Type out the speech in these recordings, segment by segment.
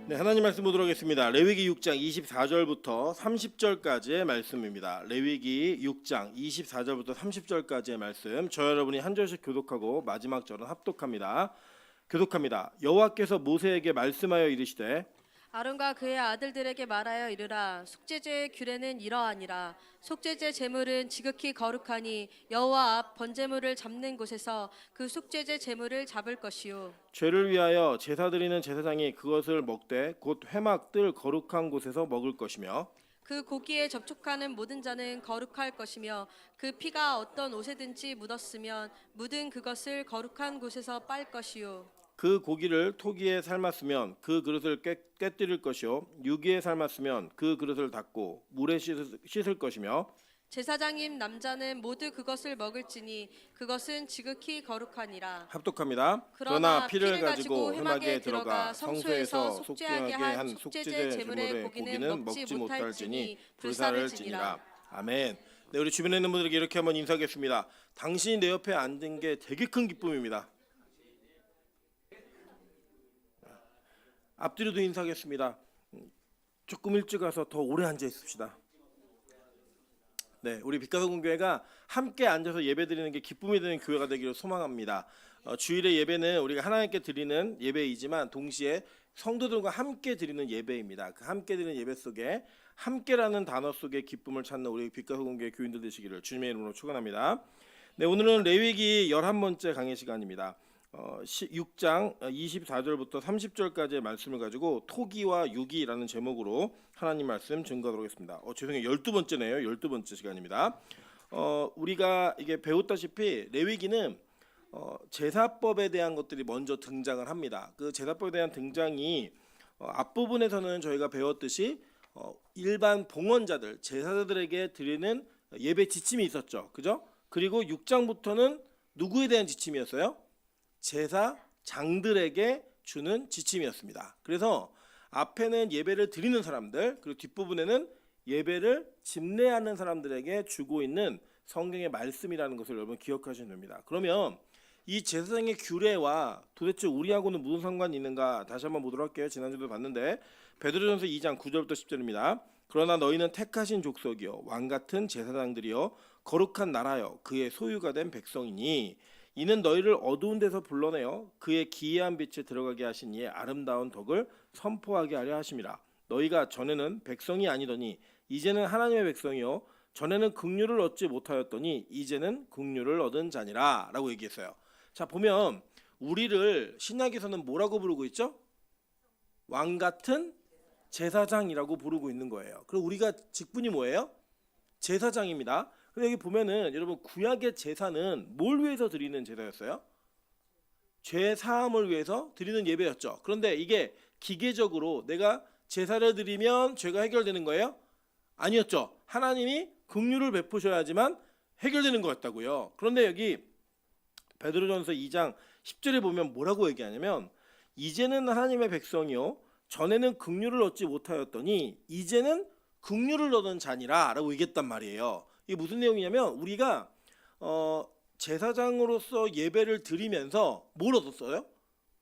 네, 하나님 말씀 보도록 하겠습니다. 레위기 6장 24절부터 30절까지의 말씀입니다. 레위기 6장 24절부터 30절까지의 말씀. 저 여러분이 한 절씩 교독하고 마지막 절은 합독합니다. 교독합니다. 여호와께서 모세에게 말씀하여 이르시되 아론과 그의 아들들에게 말하여 이르라. 속죄제의 규례는 이러하니라. 속죄제 제물은 지극히 거룩하니 여호와 앞 번제물을 잡는 곳에서 그 속죄제 제물을 잡을 것이요 죄를 위하여 제사 드리는 제사장이 그것을 먹되 곧 회막 뜰 거룩한 곳에서 먹을 것이며 그 고기에 접촉하는 모든 자는 거룩할 것이며 그 피가 어떤 옷에든지 묻었으면 묻은 그것을 거룩한 곳에서 빨 것이요 그 고기를 토기에 삶았으면 그 그릇을 깨뜨릴 것이요 유기에 삶았으면 그 그릇을 닦고 물에 씻을 것이며 제사장인 남자는 모두 그것을 먹을지니 그것은 지극히 거룩하니라. 합독합니다. 그러나 피를 가지고 회막에 들어가 성소에서 속죄하게 한 속죄제 제물의 고기는 먹지 못할지니 불사를 지니라. 아멘. 네, 우리 주변에 있는 분들에게 이렇게 한번 인사하겠습니다. 당신이 내 옆에 앉은 게 되게 큰 기쁨입니다. 앞뒤로도 인사하겠습니다. 조금 일찍 와서 더 오래 앉아 있읍시다. 네, 우리 빛가서 공교회가 함께 앉아서 예배드리는 게 기쁨이 되는 교회가 되기를 소망합니다. 주일의 예배는 우리가 하나님께 드리는 예배이지만 동시에 성도들과 함께 드리는 예배입니다. 그 함께 드리는 예배 속에 함께라는 단어 속에 기쁨을 찾는 우리 빛가서 공교회 교인들 되시기를 주님의 이름으로 축원합니다. 네, 오늘은 레위기 11번째 강의 시간입니다. 6장 24절부터 30절까지의 말씀을 가지고 토기와 유기라는 제목으로 하나님 말씀 증거하도록 하겠습니다. 죄송해요. 12번째네요. 12번째 시간입니다. 우리가 이게 배웠다시피 레위기는 제사법에 대한 것들이 먼저 등장을 합니다. 그 제사법에 대한 등장이 앞부분에서는 저희가 배웠듯이 일반 봉헌자들, 제사자들에게 드리는 예배 지침이 있었죠. 그죠? 그리고 6장부터는 누구에 대한 지침이었어요? 제사장들에게 주는 지침이었습니다. 그래서 앞에는 예배를 드리는 사람들, 그리고 뒷부분에는 예배를 집례하는 사람들에게 주고 있는 성경의 말씀이라는 것을 여러분 기억하시면 됩니다. 그러면 이 제사장의 규례와 도대체 우리하고는 무슨 상관이 있는가 다시 한번 보도록 할게요. 지난주도 봤는데 베드로전서 2장 9절부터 10절입니다. 그러나 너희는 택하신 족속이요 왕같은 제사장들이요 거룩한 나라요 그의 소유가 된 백성이니 이는 너희를 어두운 데서 불러내어 그의 기이한 빛에 들어가게 하신 이의 아름다운 덕을 선포하게 하려 하심이라. 너희가 전에는 백성이 아니더니 이제는 하나님의 백성이요 전에는 긍휼을 얻지 못하였더니 이제는 긍휼을 얻은 자니라 라고 얘기했어요. 자, 보면 우리를 신약에서는 뭐라고 부르고 있죠? 왕같은 제사장이라고 부르고 있는 거예요. 그리고 우리가 직분이 뭐예요? 제사장입니다. 여기 보면은 여러분 구약의 제사는 뭘 위해서 드리는 제사였어요? 죄 사함을 위해서 드리는 예배였죠. 그런데 이게 기계적으로 내가 제사를 드리면 죄가 해결되는 거예요? 아니었죠. 하나님이 긍휼을 베푸셔야지만 해결되는 거였다고요. 그런데 여기 베드로전서 2장 10절에 보면 뭐라고 얘기하냐면 이제는 하나님의 백성이요 전에는 긍휼을 얻지 못하였더니 이제는 긍휼을 얻은 자니라 라고 얘기했단 말이에요. 이게 무슨 내용이냐면 우리가 제사장으로서 예배를 드리면서 뭘 얻었어요?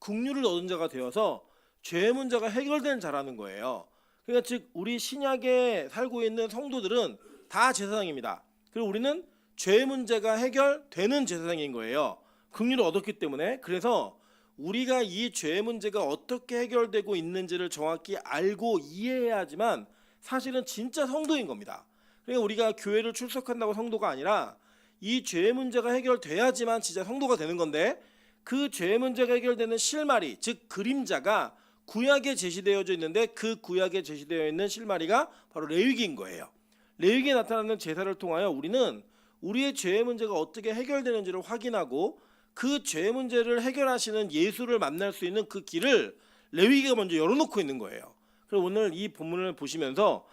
긍휼을 얻은 자가 되어서 죄의 문제가 해결된 자라는 거예요. 그러니까 즉 우리 신약에 살고 있는 성도들은 다 제사장입니다. 그리고 우리는 죄의 문제가 해결되는 제사장인 거예요. 긍휼을 얻었기 때문에. 그래서 우리가 이 죄의 문제가 어떻게 해결되고 있는지를 정확히 알고 이해해야 하지만 사실은 진짜 성도인 겁니다. 그러니까 우리가 교회를 출석한다고 성도가 아니라 이 죄의 문제가 해결돼야지만 진짜 성도가 되는 건데 그 죄의 문제가 해결되는 실마리, 즉 그림자가 구약에 제시되어져 있는데 그 구약에 제시되어 있는 실마리가 바로 레위기인 거예요. 레위기에 나타나는 제사를 통하여 우리는 우리의 죄의 문제가 어떻게 해결되는지를 확인하고 그 죄의 문제를 해결하시는 예수를 만날 수 있는 그 길을 레위기가 먼저 열어놓고 있는 거예요. 그래서 오늘 이 본문을 보시면서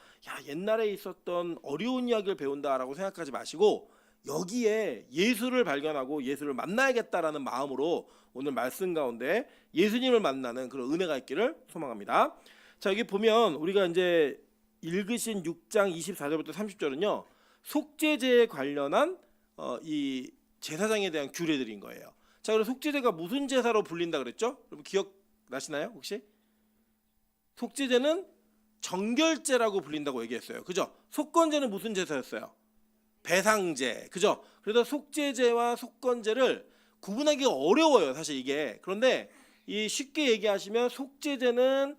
옛날에 있었던 어려운 이야기를 배운다라고 생각하지 마시고 여기에 예수를 발견하고 예수를 만나야겠다라는 마음으로 오늘 말씀 가운데 예수님을 만나는 그런 은혜가 있기를 소망합니다. 자, 여기 보면 우리가 이제 읽으신 6장 24절부터 30절은요 속죄제에 관련한 이 제사장에 대한 규례들인 거예요. 자, 그럼 속죄제가 무슨 제사로 불린다 그랬죠? 여러분 기억나시나요 혹시? 속죄제는 정결제라고 불린다고 얘기했어요. 그죠? 속건제는 무슨 제사였어요? 배상제. 그죠? 그래서 속죄제와 속건제를 구분하기가 어려워요, 사실 이게. 그런데 이 쉽게 얘기하시면 속죄제는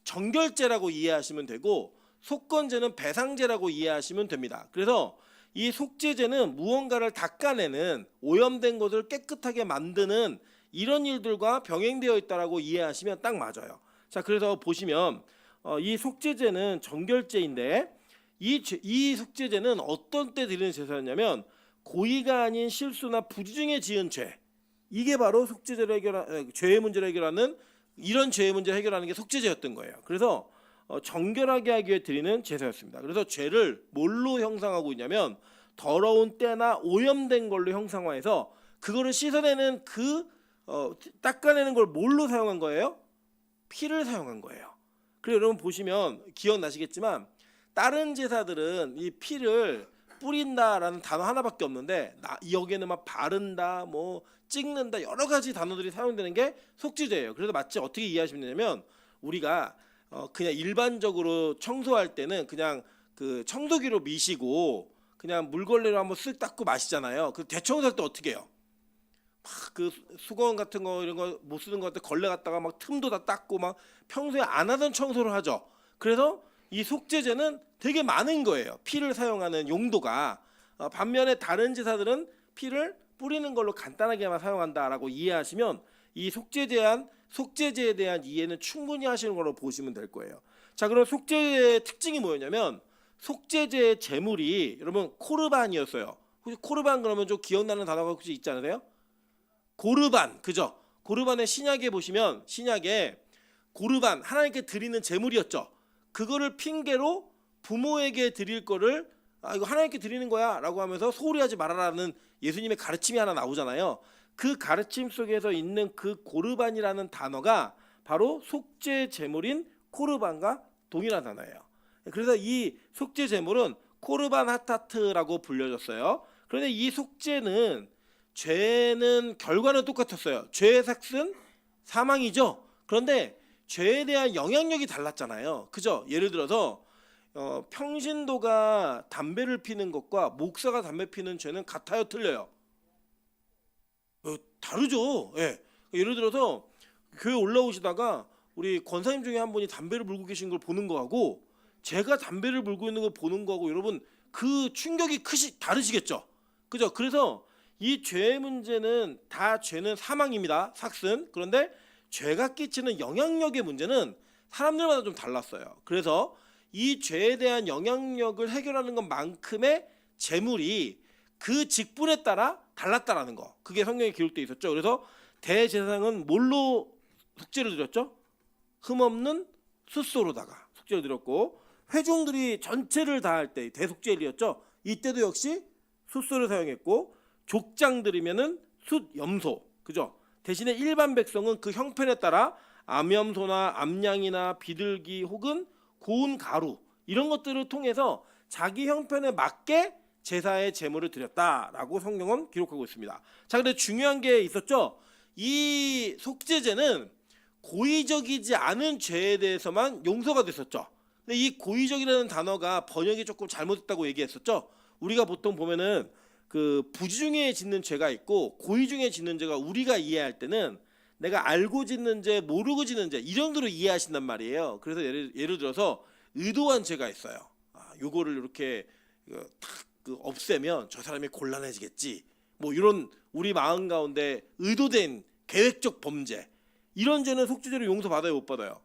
정결제라고 이해하시면 되고 속건제는 배상제라고 이해하시면 됩니다. 그래서 이 속죄제는 무언가를 닦아내는, 오염된 것을 깨끗하게 만드는 이런 일들과 병행되어 있다라고 이해하시면 딱 맞아요. 자, 그래서 보시면 이 속죄제는 정결제인데 이 속죄제는 어떤 때 드리는 제사였냐면 고의가 아닌 실수나 부지 중에 지은 죄, 이게 바로 속죄제를 죄의 문제를 해결하는, 이런 죄의 문제를 해결하는 게 속죄제였던 거예요. 그래서 정결하게 하기 위해 드리는 제사였습니다. 그래서 죄를 뭘로 형상하고 있냐면 더러운 때나 오염된 걸로 형상화해서 그거를 씻어내는 닦아내는 걸 뭘로 사용한 거예요? 피를 사용한 거예요. 그리고 여러분 보시면 기억나시겠지만 다른 제사들은 이 피를 뿌린다라는 단어 하나밖에 없는데 여기에는 막 바른다, 뭐 찍는다, 여러 가지 단어들이 사용되는 게 속죄제예요. 그래서 마치 어떻게 이해하시면 되냐면 우리가 그냥 일반적으로 청소할 때는 그냥 그 청소기로 미시고 그냥 물걸레로 한번 쓱 닦고 마시잖아요. 그 대청소할 때 어떻게 해요? 막 그 수건 같은 거 이런 거 못 쓰는 거 같은 걸레 갖다가 막 틈도 다 닦고 막 평소에 안 하던 청소를 하죠. 그래서 이 속죄제는 되게 많은 거예요. 피를 사용하는 용도가. 반면에 다른 제사들은 피를 뿌리는 걸로 간단하게만 사용한다라고 이해하시면 이 속죄제에 대한 이해는 충분히 하시는 걸로 보시면 될 거예요. 자, 그럼 속죄제의 특징이 뭐였냐면 속죄제의 제물이 여러분 코르반이었어요. 혹시 코르반 그러면 좀 기억나는 단어가 혹시 있지 않으세요? 고르반, 그죠? 고르반의 신약에 보시면 신약에 고르반 하나님께 드리는 제물이었죠. 그거를 핑계로 부모에게 드릴 거를 이거 하나님께 드리는 거야 라고 하면서 소홀히 하지 말아라는 예수님의 가르침이 하나 나오잖아요. 그 가르침 속에서 있는 그 고르반이라는 단어가 바로 속죄 제물인 코르반과 동일한 단어예요. 그래서 이 속죄 제물은 코르반 하타트라고 불려졌어요. 그런데 이 속죄는 죄는 결과는 똑같았어요. 죄의 삭은 사망이죠. 그런데 죄에 대한 영향력이 달랐잖아요. 그죠? 예를 들어서 평신도가 담배를 피는 것과 목사가 담배 피는 죄는 같아요, 틀려요? 다르죠. 예. 예를 들어서 교회 올라오시다가 우리 권사님 중에 한 분이 담배를 물고 계신 걸 보는 거하고 제가 담배를 물고 있는 걸 보는 거하고 여러분 그 충격이 다르시겠죠. 그죠? 그래서 이 죄의 문제는 다 죄는 사망입니다. 삭슨. 그런데 죄가 끼치는 영향력의 문제는 사람들마다 좀 달랐어요. 그래서 이 죄에 대한 영향력을 해결하는 것만큼의 제물이 그 직분에 따라 달랐다라는 거. 그게 성경에 기록되어 있었죠. 그래서 대제사장은 뭘로 속죄를 드렸죠? 흠없는 숫소로다가 속죄를 드렸고 회중들이 전체를 다할 때 대속죄일이었죠. 이때도 역시 숫소를 사용했고 족장들이면은 숫염소, 그죠? 대신에 일반 백성은 그 형편에 따라 암염소나 암양이나 비둘기 혹은 고운 가루 이런 것들을 통해서 자기 형편에 맞게 제사의 제물을 드렸다라고 성경은 기록하고 있습니다. 자, 근데 중요한 게 있었죠. 이 속죄제는 고의적이지 않은 죄에 대해서만 용서가 됐었죠. 근데 이 고의적이라는 단어가 번역이 조금 잘못됐다고 얘기했었죠. 우리가 보통 보면은 그 부지 중에 짓는 죄가 있고 고의 중에 짓는 죄가 우리가 이해할 때는 내가 알고 짓는 죄, 모르고 짓는 죄 이 정도로 이해하신단 말이에요. 그래서 예를 들어서 의도한 죄가 있어요. 요거를 이렇게 탁 없애면 저 사람이 곤란해지겠지. 뭐 이런 우리 마음 가운데 의도된 계획적 범죄 이런 죄는 속죄제로 용서받아요, 못 받아요?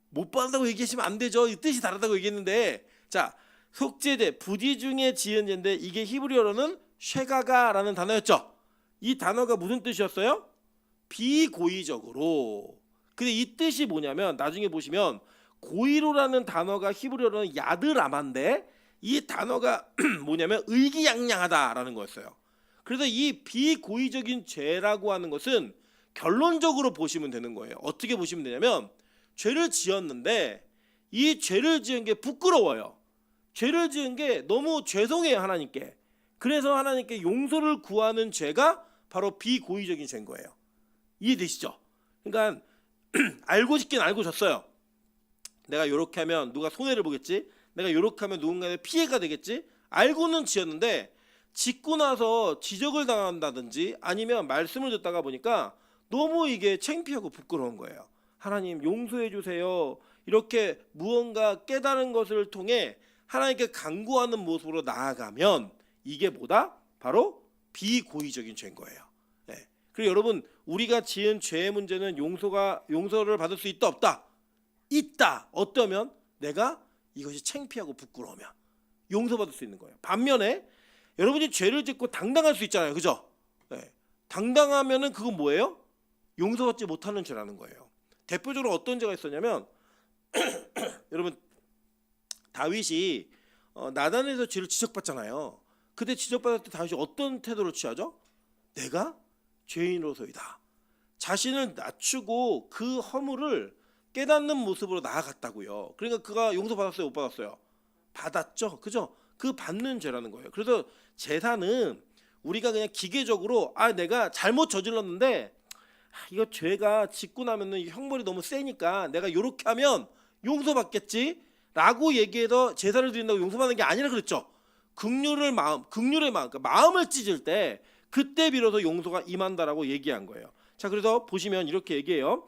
못 받는다고 얘기하시면 안 되죠. 이 뜻이 다르다고 얘기했는데 자. 속죄제, 부지 중에 지은 죄인데 이게 히브리어로는 쉐가가라는 단어였죠. 이 단어가 무슨 뜻이었어요? 비고의적으로. 근데 이 뜻이 뭐냐면 나중에 보시면 고의로라는 단어가 히브리어로는 야드라마인데 이 단어가 뭐냐면 의기양양하다라는 거였어요. 그래서 이 비고의적인 죄라고 하는 것은 결론적으로 보시면 되는 거예요. 어떻게 보시면 되냐면 죄를 지었는데 이 죄를 지은 게 부끄러워요. 죄를 지은 게 너무 죄송해요, 하나님께. 그래서 하나님께 용서를 구하는 죄가 바로 비고의적인 죄인 거예요. 이해되시죠? 그러니까 알고 싶긴 알고 졌어요. 내가 요렇게 하면 누가 손해를 보겠지, 내가 요렇게 하면 누군가의 피해가 되겠지, 알고는 지었는데 짓고 나서 지적을 당한다든지 아니면 말씀을 듣다가 보니까 너무 이게 창피하고 부끄러운 거예요. 하나님 용서해 주세요. 이렇게 무언가 깨달은 것을 통해 하나님께 간구하는 모습으로 나아가면 이게 뭐다? 바로 비고의적인 죄인 거예요. 네. 그리고 여러분, 우리가 지은 죄의 문제는 용서를 받을 수 있다 없다? 있다. 어떠면? 내가 이것이 창피하고 부끄러우면 용서받을 수 있는 거예요. 반면에 여러분이 죄를 짓고 당당할 수 있잖아요. 그죠? 네. 당당하면은 그건 뭐예요? 용서받지 못하는 죄라는 거예요. 대표적으로 어떤 죄가 있었냐면 여러분, 다윗이 나단에서 죄를 지적받잖아요. 그때 지적받을 때 다윗이 어떤 태도를 취하죠? 내가 죄인으로서이다. 자신을 낮추고 그 허물을 깨닫는 모습으로 나아갔다고요. 그러니까 그가 용서받았어요? 못 받았어요? 받았죠. 그죠? 그 받는 죄라는 거예요. 그래서 제사는 우리가 그냥 기계적으로 내가 잘못 저질렀는데 이거 죄가 짓고 나면은 형벌이 너무 세니까 내가 요렇게 하면 용서받겠지 라고 얘기해서 제사를 드린다고 용서받는 게 아니라 그랬죠. 긍휼의 마음, 그러니까 마음을 찢을 때 그때 비로소 용서가 임한다라고 얘기한 거예요. 자, 그래서 보시면 이렇게 얘기해요.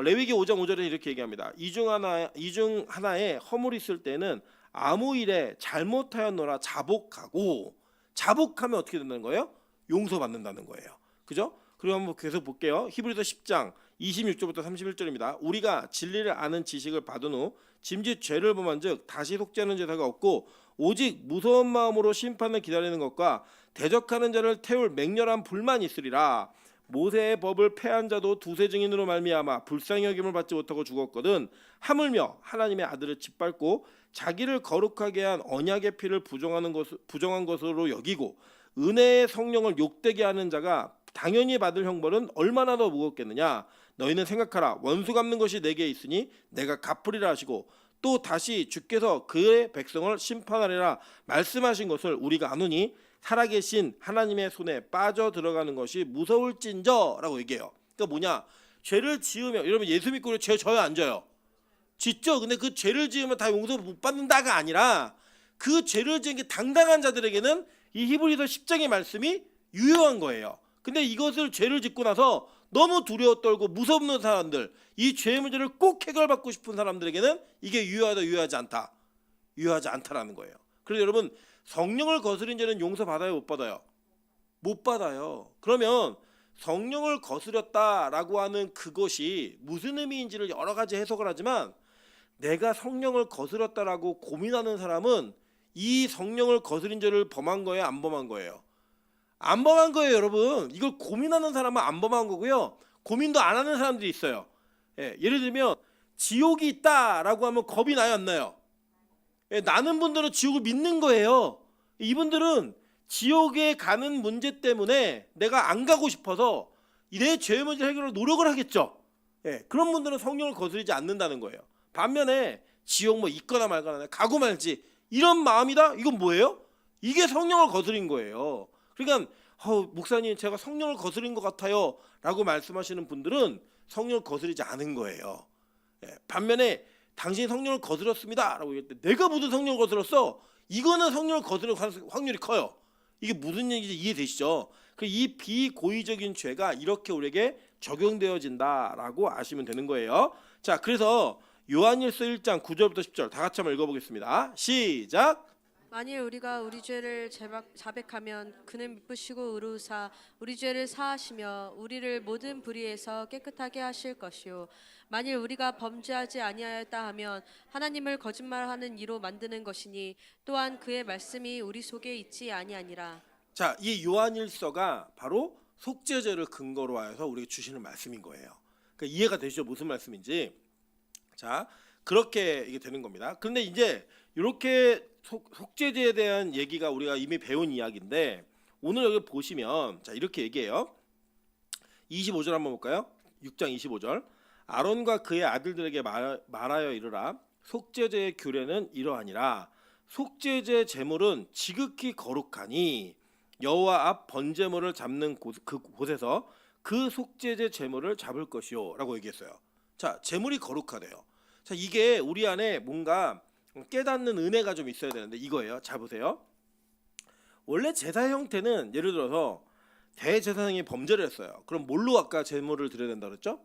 레위기 5장 5절에 이렇게 얘기합니다. 이 중 하나에 허물이 있을 때는 아무 일에 잘못하였노라 자복하고, 자복하면 어떻게 된다는 거예요? 용서받는다는 거예요. 그죠? 그리고 한번 계속 볼게요. 히브리서 10장 26절부터 31절입니다. 우리가 진리를 아는 지식을 받은 후 짐짓 죄를 범한즉 다시 속죄하는 제사가 없고 오직 무서운 마음으로 심판을 기다리는 것과 대적하는 자를 태울 맹렬한 불만이 있으리라. 모세의 법을 패한 자도 두세 증인으로 말미암아 불쌍히 여김을 받지 못하고 죽었거든. 하물며 하나님의 아들을 짓밟고 자기를 거룩하게 한 언약의 피를 부정한 것으로 여기고 은혜의 성령을 욕되게 하는 자가 당연히 받을 형벌은 얼마나 더 무겁겠느냐. 너희는 생각하라. 원수 갚는 것이 내게 있으니 내가 갚으리라 하시고 또 다시 주께서 그의 백성을 심판하리라 말씀하신 것을 우리가 아노니 살아계신 하나님의 손에 빠져 들어가는 것이 무서울진저라고 얘기해요. 그러니까 뭐냐? 죄를 지으면, 여러분 예수 믿고 우리 죄 져요 안 져요? 짓죠. 근데 그 죄를 지으면 다 용서 못 받는다가 아니라 그 죄를 지은 게 당당한 자들에게는 이 히브리서 10장의 말씀이 유효한 거예요. 근데 이것을 죄를 짓고 나서 너무 두려워 떨고 무섭는 사람들, 이 죄의 문제를 꼭 해결받고 싶은 사람들에게는 이게 유효하다 유효하지 않다? 유효하지 않다라는 거예요. 그래서 여러분, 성령을 거스린 죄는 용서받아요 못 받아요? 못 받아요. 그러면 성령을 거스렸다라고 하는 그것이 무슨 의미인지를 여러 가지 해석을 하지만 내가 성령을 거스렸다라고 고민하는 사람은 이 성령을 거스린 죄를 범한 거예요 안 범한 거예요? 안 범한 거예요 여러분. 이걸 고민하는 사람은 안 범한 거고요. 고민도 안 하는 사람들이 있어요. 예를 들면 지옥이 있다라고 하면 겁이 나요 안 나요? 나는 분들은 지옥을 믿는 거예요. 이분들은 지옥에 가는 문제 때문에 내가 안 가고 싶어서 내 죄의 문제 해결을 노력을 하겠죠. 그런 분들은 성령을 거스르지 않는다는 거예요. 반면에 지옥 뭐 있거나 말거나 가고 말지 이런 마음이다? 이건 뭐예요? 이게 성령을 거스린 거예요. 그러니까 목사님 제가 성령을 거스린 것 같아요 라고 말씀하시는 분들은 성령을 거스르지 않은 거예요. 반면에 당신이 성령을 거스렸습니다 라고 얘기할 때 내가 무슨 성령을 거스렸어? 이거는 성령을 거스를 확률이 커요. 이게 무슨 얘기인지 이해되시죠? 이 비고의적인 죄가 이렇게 우리에게 적용되어진다라고 아시면 되는 거예요. 자, 그래서 요한일서 1장 9절부터 10절 다 같이 한번 읽어보겠습니다. 시작. 만일 우리가 우리 죄를 자백하면 그는 미쁘시고 의로우사 우리 죄를 사하시며 우리를 모든 불의에서 깨끗하게 하실 것이요 만일 우리가 범죄하지 아니하였다 하면 하나님을 거짓말하는 이로 만드는 것이니 또한 그의 말씀이 우리 속에 있지 아니하니라. 자, 이 요한일서가 바로 속죄죄를 근거로 하여서 우리에게 주시는 말씀인 거예요. 그러니까 이해가 되시죠? 무슨 말씀인지. 자, 그렇게 이게 되는 겁니다. 그런데 이제 이렇게 속죄죄에 대한 얘기가 우리가 이미 배운 이야기인데 오늘 여기 보시면 자 이렇게 얘기해요. 25절 한번 볼까요? 6장 25절. 아론과 그의 아들들에게 말하여 이르라. 속죄죄의 규례는 이러하니라. 속죄죄 제물은 지극히 거룩하니 여호와 앞 번제물을 잡는 그곳에서 그 속죄죄 제물을 잡을 것이요 라고 얘기했어요. 자, 재물이 거룩하대요. 자, 이게 우리 안에 뭔가 깨닫는 은혜가 좀 있어야 되는데 이거예요. 잘 보세요. 원래 제사 형태는 예를 들어서 대제사장이 범죄를 했어요. 그럼 뭘로 아까 제물을 드려야 된다 그랬죠?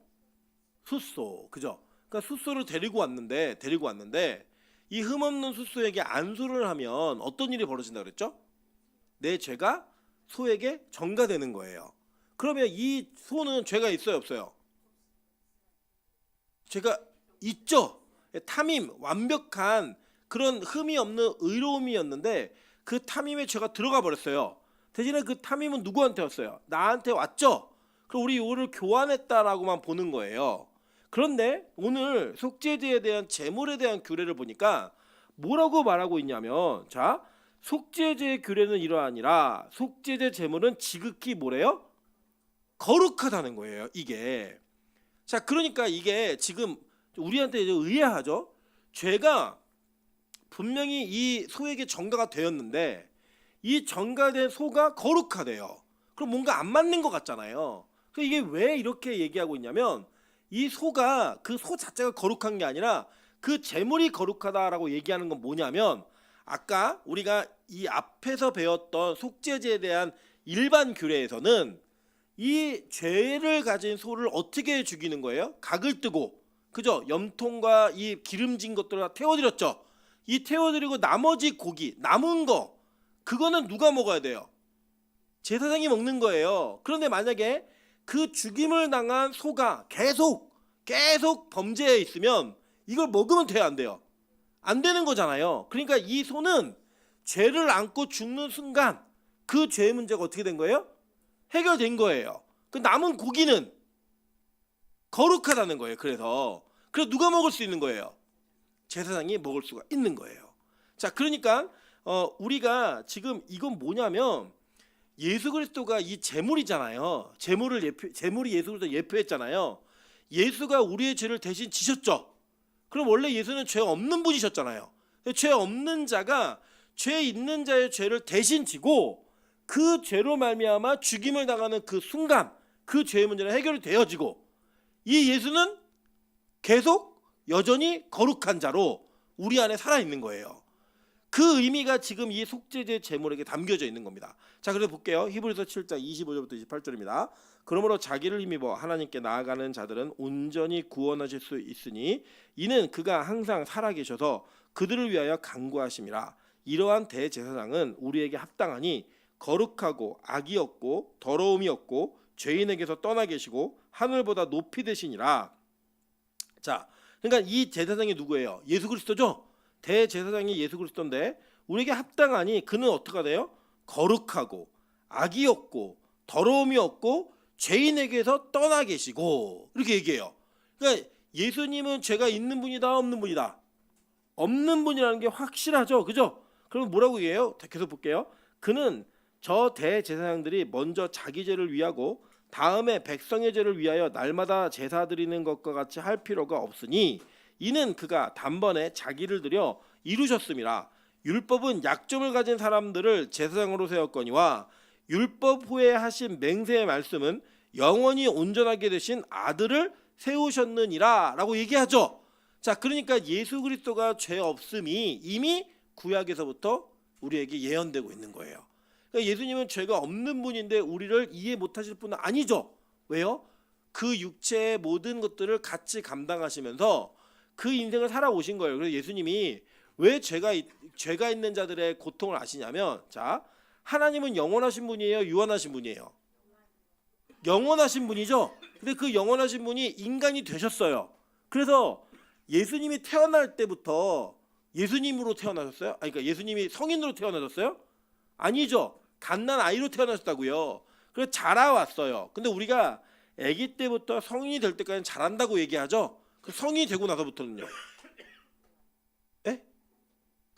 숫소, 그죠? 그러니까 숫소를 데리고 왔는데 이 흠없는 숫소에게 안수를 하면 어떤 일이 벌어진다 그랬죠? 내 죄가 소에게 전가되는 거예요. 그러면 이 소는 죄가 있어요, 없어요? 죄가 있죠. 탐임, 완벽한 그런 흠이 없는 의로움이었는데 그 탐임의 죄가 들어가 버렸어요. 대신에 그 탐임은 누구한테 왔어요? 나한테 왔죠. 그럼 우리 이거를 교환했다라고만 보는 거예요. 그런데 오늘 속죄제에 대한 제물에 대한 규례를 보니까 뭐라고 말하고 있냐면, 자, 속죄제의 규례는 이러하니라 속죄제 제물은 지극히 뭐래요? 거룩하다는 거예요. 이게. 자, 그러니까 이게 지금 우리한테 이제 의아하죠. 죄가 분명히 이 소에게 전가가 되었는데 이 전가된 소가 거룩하대요. 그럼 뭔가 안 맞는 것 같잖아요. 이게 왜 이렇게 얘기하고 있냐면 이 소가 그 소 자체가 거룩한 게 아니라 그 제물이 거룩하다라고 얘기하는 건 뭐냐면, 아까 우리가 이 앞에서 배웠던 속죄제에 대한 일반 규례에서는 이 죄를 가진 소를 어떻게 죽이는 거예요? 각을 뜨고, 그죠? 염통과 이 기름진 것들을 다 태워드렸죠. 이 태워드리고 나머지 고기, 남은 거, 그거는 누가 먹어야 돼요? 제사장이 먹는 거예요. 그런데 만약에 그 죽임을 당한 소가 계속 범죄에 있으면 이걸 먹으면 돼요, 안 돼요? 안 되는 거잖아요. 그러니까 이 소는 죄를 안고 죽는 순간 그 죄의 문제가 어떻게 된 거예요? 해결된 거예요. 그 남은 고기는 거룩하다는 거예요. 그래서 누가 먹을 수 있는 거예요? 제사장이 먹을 수가 있는 거예요. 자, 그러니까 우리가 지금 이건 뭐냐면 예수 그리스도가 이 제물이잖아요. 제물이 예수 그리스도 예표했잖아요. 예수가 우리의 죄를 대신 지셨죠. 그럼 원래 예수는 죄 없는 분이셨잖아요. 죄 없는 자가 죄 있는 자의 죄를 대신 지고 그 죄로 말미암아 죽임을 당하는 그 순간 그 죄의 문제는 해결이 되어지고, 이 예수는 계속 여전히 거룩한 자로 우리 안에 살아있는 거예요. 그 의미가 지금 이 속죄제 제물에게 담겨져 있는 겁니다. 자, 그래서 볼게요. 히브리서 7장 25절부터 28절입니다. 그러므로 자기를 힘입어 하나님께 나아가는 자들은 온전히 구원하실 수 있으니 이는 그가 항상 살아계셔서 그들을 위하여 간구하심이라. 이러한 대제사장은 우리에게 합당하니 거룩하고 악이 없고 더러움이 없고 죄인에게서 떠나 계시고 하늘보다 높이 되시니라. 자, 그러니까 이 제사장이 누구예요? 예수 그리스도죠. 대제사장이 예수 그리스도인데 우리에게 합당하니 그는 어떻게 돼요? 거룩하고 악이 없고 더러움이 없고 죄인에게서 떠나 계시고, 이렇게 얘기해요. 그러니까 예수님은 죄가 있는 분이다, 없는 분이다? 없는 분이라는 게 확실하죠, 그죠? 그럼 뭐라고 얘기해요? 계속 볼게요. 그는 저 대제사장들이 먼저 자기 죄를 위하고 다음에 백성의 죄를 위하여 날마다 제사 드리는 것과 같이 할 필요가 없으니 이는 그가 단번에 자기를 들여 이루셨음이라. 율법은 약점을 가진 사람들을 제사장으로 세웠거니와 율법 후에 하신 맹세의 말씀은 영원히 온전하게 되신 아들을 세우셨느니라 라고 얘기하죠. 자, 그러니까 예수 그리스도가 죄 없음이 이미 구약에서부터 우리에게 예언되고 있는 거예요. 그러니까 예수님은 죄가 없는 분인데 우리를 이해 못하실 분은 아니죠. 왜요? 그 육체의 모든 것들을 같이 감당하시면서 그 인생을 살아오신 거예요. 그래서 예수님이 왜 죄가 있는 자들의 고통을 아시냐면, 자, 하나님은 영원하신 분이에요, 유한하신 분이에요? 영원하신 분이죠. 근데 그 영원하신 분이 인간이 되셨어요. 그래서 예수님이 태어날 때부터 예수님으로 태어나셨어요? 그러니까 예수님이 성인으로 태어나셨어요? 아니죠. 갓난 아이로 태어나셨다고요. 그래서 자라왔어요. 근데 우리가 아기 때부터 성인이 될 때까지는 자란다고 얘기하죠. 그 성인이 되고 나서부터는요,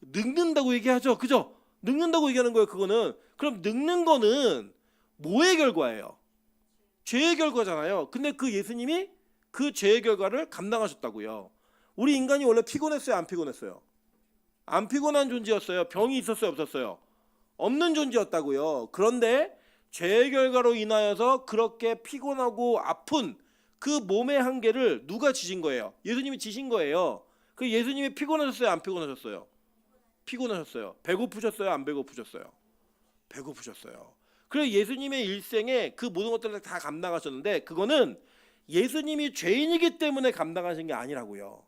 늙는다고 얘기하죠, 그죠? 늙는다고 얘기하는 거예요. 그거는. 그럼 늙는 거는 뭐의 결과예요? 죄의 결과잖아요. 근데 그 예수님이 그 죄의 결과를 감당하셨다고요. 우리 인간이 원래 피곤했어요, 안 피곤했어요? 안 피곤한 존재였어요. 병이 있었어요, 없었어요? 없는 존재였다고요. 그런데 죄의 결과로 인하여서 그렇게 피곤하고 아픈 그 몸의 한계를 누가 지신 거예요? 예수님이 지신 거예요. 그 예수님이 피곤하셨어요? 안 피곤하셨어요? 피곤하셨어요. 배고프셨어요? 안 배고프셨어요? 배고프셨어요. 그래서 예수님의 일생에 그 모든 것들을 다 감당하셨는데 그거는 예수님이 죄인이기 때문에 감당하신 게 아니라고요.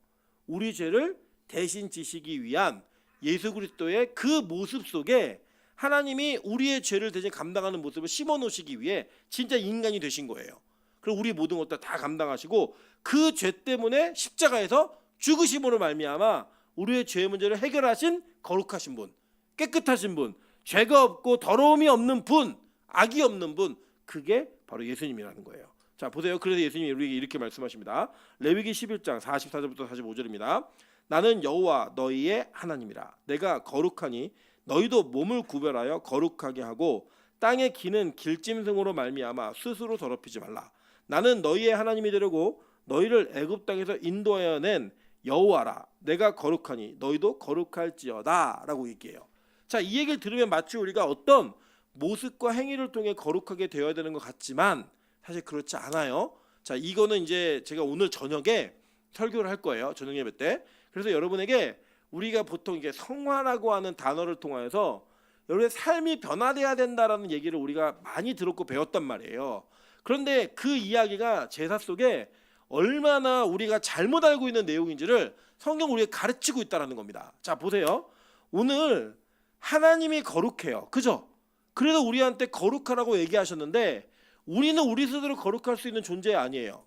우리 죄를 대신 지시기 위한 예수 그리스도의 그 모습 속에 하나님이 우리의 죄를 대신 감당하는 모습을 심어 놓으시기 위해 진짜 인간이 되신 거예요. 그리고 우리 모든 것들 다 감당하시고 그 죄 때문에 십자가에서 죽으심으로 말미암아 우리의 죄의 문제를 해결하신 거룩하신 분, 깨끗하신 분, 죄가 없고 더러움이 없는 분, 악이 없는 분, 그게 바로 예수님이라는 거예요. 자 보세요. 그래서 예수님이 우리에게 이렇게 말씀하십니다. 레위기 11장 44절부터 45절입니다. 나는 여호와 너희의 하나님이라. 내가 거룩하니 너희도 몸을 구별하여 거룩하게 하고 땅에 기는 길짐승으로 말미암아 스스로 더럽히지 말라. 나는 너희의 하나님이 되려고 너희를 애굽 땅에서 인도하여 낸 여호와라. 내가 거룩하니 너희도 거룩할지어다 라고 얘기해요. 자, 이 얘기를 들으면 마치 우리가 어떤 모습과 행위를 통해 거룩하게 되어야 되는 것 같지만 사실 그렇지 않아요. 자, 이거는 이제 제가 오늘 저녁에 설교를 할 거예요. 저녁 예배 때. 그래서 여러분에게 우리가 보통 이게 성화라고 하는 단어를 통해서 여러분의 삶이 변화돼야 된다라는 얘기를 우리가 많이 들었고 배웠단 말이에요. 그런데 그 이야기가 제사 속에 얼마나 우리가 잘못 알고 있는 내용인지를 성경 우리에게 가르치고 있다는 겁니다. 자 보세요. 오늘 하나님이 거룩해요. 그죠? 그래서 우리한테 거룩하라고 얘기하셨는데 우리는 우리 스스로 거룩할 수 있는 존재 아니에요.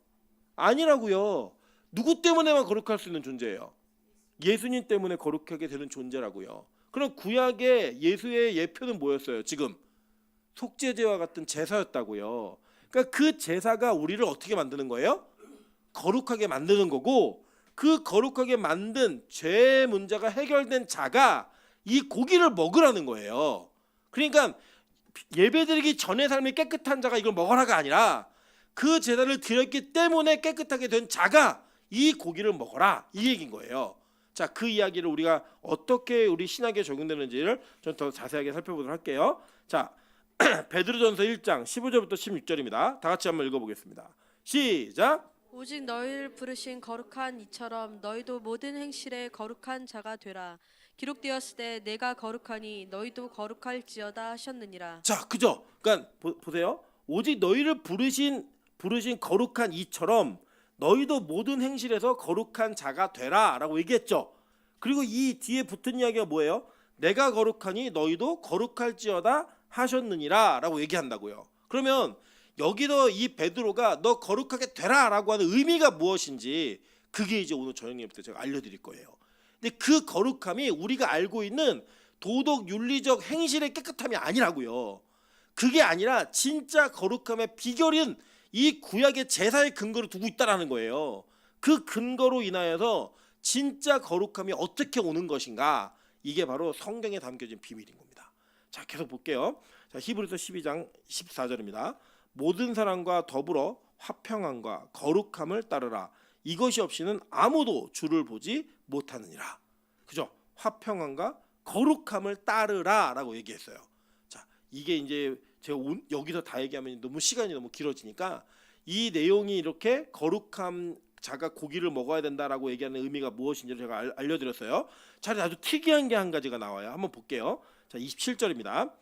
아니라고요. 누구 때문에만 거룩할 수 있는 존재예요? 예수님 때문에 거룩하게 되는 존재라고요. 그럼 구약의 예수의 예표는 뭐였어요? 지금 속죄제와 같은 제사였다고요. 그러니까 그 제사가 우리를 어떻게 만드는 거예요? 거룩하게 만드는 거고 그 거룩하게 만든 죄의 문제가 해결된 자가 이 고기를 먹으라는 거예요. 그러니까 예배드리기 전의 삶이 깨끗한 자가 이걸 먹어라가 아니라 그 제사를 드렸기 때문에 깨끗하게 된 자가 이 고기를 먹어라 이 얘기인 거예요. 자, 그 이야기를 우리가 어떻게 우리 신학에 적용되는지를 좀 더 자세하게 살펴보도록 할게요. 자, 베드로전서 1장 15절부터 16절입니다. 다 같이 한번 읽어보겠습니다. 시작. 오직 너희를 부르신 거룩한 이처럼 너희도 모든 행실에 거룩한 자가 되라. 기록되었을 때 내가 거룩하니 너희도 거룩할지어다 하셨느니라. 자, 그죠? 그러니까 보세요. 오직 너희를 부르신 거룩한 이처럼 너희도 모든 행실에서 거룩한 자가 되라라고 얘기했죠. 그리고 이 뒤에 붙은 이야기가 뭐예요? 내가 거룩하니 너희도 거룩할지어다 하셨느니라라고 얘기한다고요. 그러면 여기서 이 베드로가 너 거룩하게 되라라고 하는 의미가 무엇인지 그게 이제 오늘 저녁 예배 때 제가 알려드릴 거예요. 근데 그 거룩함이 우리가 알고 있는 도덕 윤리적 행실의 깨끗함이 아니라고요. 그게 아니라 진짜 거룩함의 비결은 이 구약의 제사의 근거를 두고 있다라는 거예요. 그 근거로 인하여서 진짜 거룩함이 어떻게 오는 것인가, 이게 바로 성경에 담겨진 비밀인 겁니다. 자, 계속 볼게요. 자, 히브리서 12장 14절입니다. 모든 사람과 더불어 화평함과 거룩함을 따르라. 이것이 없이는 아무도 주를 보지 못하느니라. 그죠? 화평함과 거룩함을 따르라라고 얘기했어요. 자, 이게 이제 제가 여기서 다 얘기하면 너무 시간이 너무 길어지니까 이 내용이 이렇게 거룩함 자가 고기를 먹어야 된다라고 얘기하는 의미가 무엇인지를 제가 알려드렸어요. 자, 아주 특이한 게 한 가지가 나와요. 한번 볼게요. 자, 27절입니다.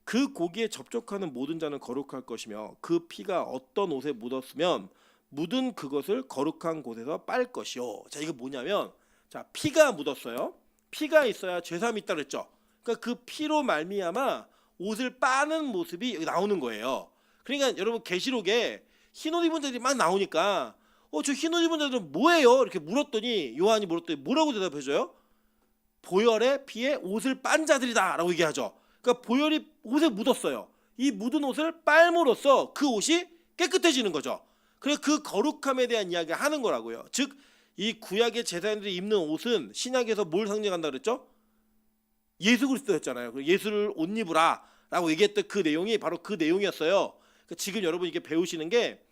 그 고기에 접촉하는 모든 자는 거룩할 것이며 그 피가 어떤 옷에 묻었으면 묻은 그것을 거룩한 곳에서 빨 것이요. 자, 이거 뭐냐면, 자, 피가 묻었어요. 피가 있어야 죄사함이 있다 그랬죠. 그러니까 그 피로 말미암아 옷을 빠는 모습이 여기 나오는 거예요. 그러니까 여러분 계시록에 흰옷 입은 자들이 막 나오니까 저 흰옷 입은 자들은 뭐예요? 이렇게 물었더니 요한이 물었더니 뭐라고 대답해줘요? 보혈의 피에 옷을 빤 자들이다 라고 얘기하죠. 그러니까 보혈이 옷에 묻었어요. 이 묻은 옷을 빨므로써 그 옷이 깨끗해지는 거죠. 그래서 그 거룩함에 대한 이야기를 하는 거라고요. 즉 이 구약의 제사장들이 입는 옷은 신약에서 뭘 상징한다 그랬죠? 예수 그리스도였잖아요. 예수를 옷 입으라 라고 얘기했던 그 내용이 바로 그 내용이었어요. 그러니까 지금 여러분 이게 배우시는 게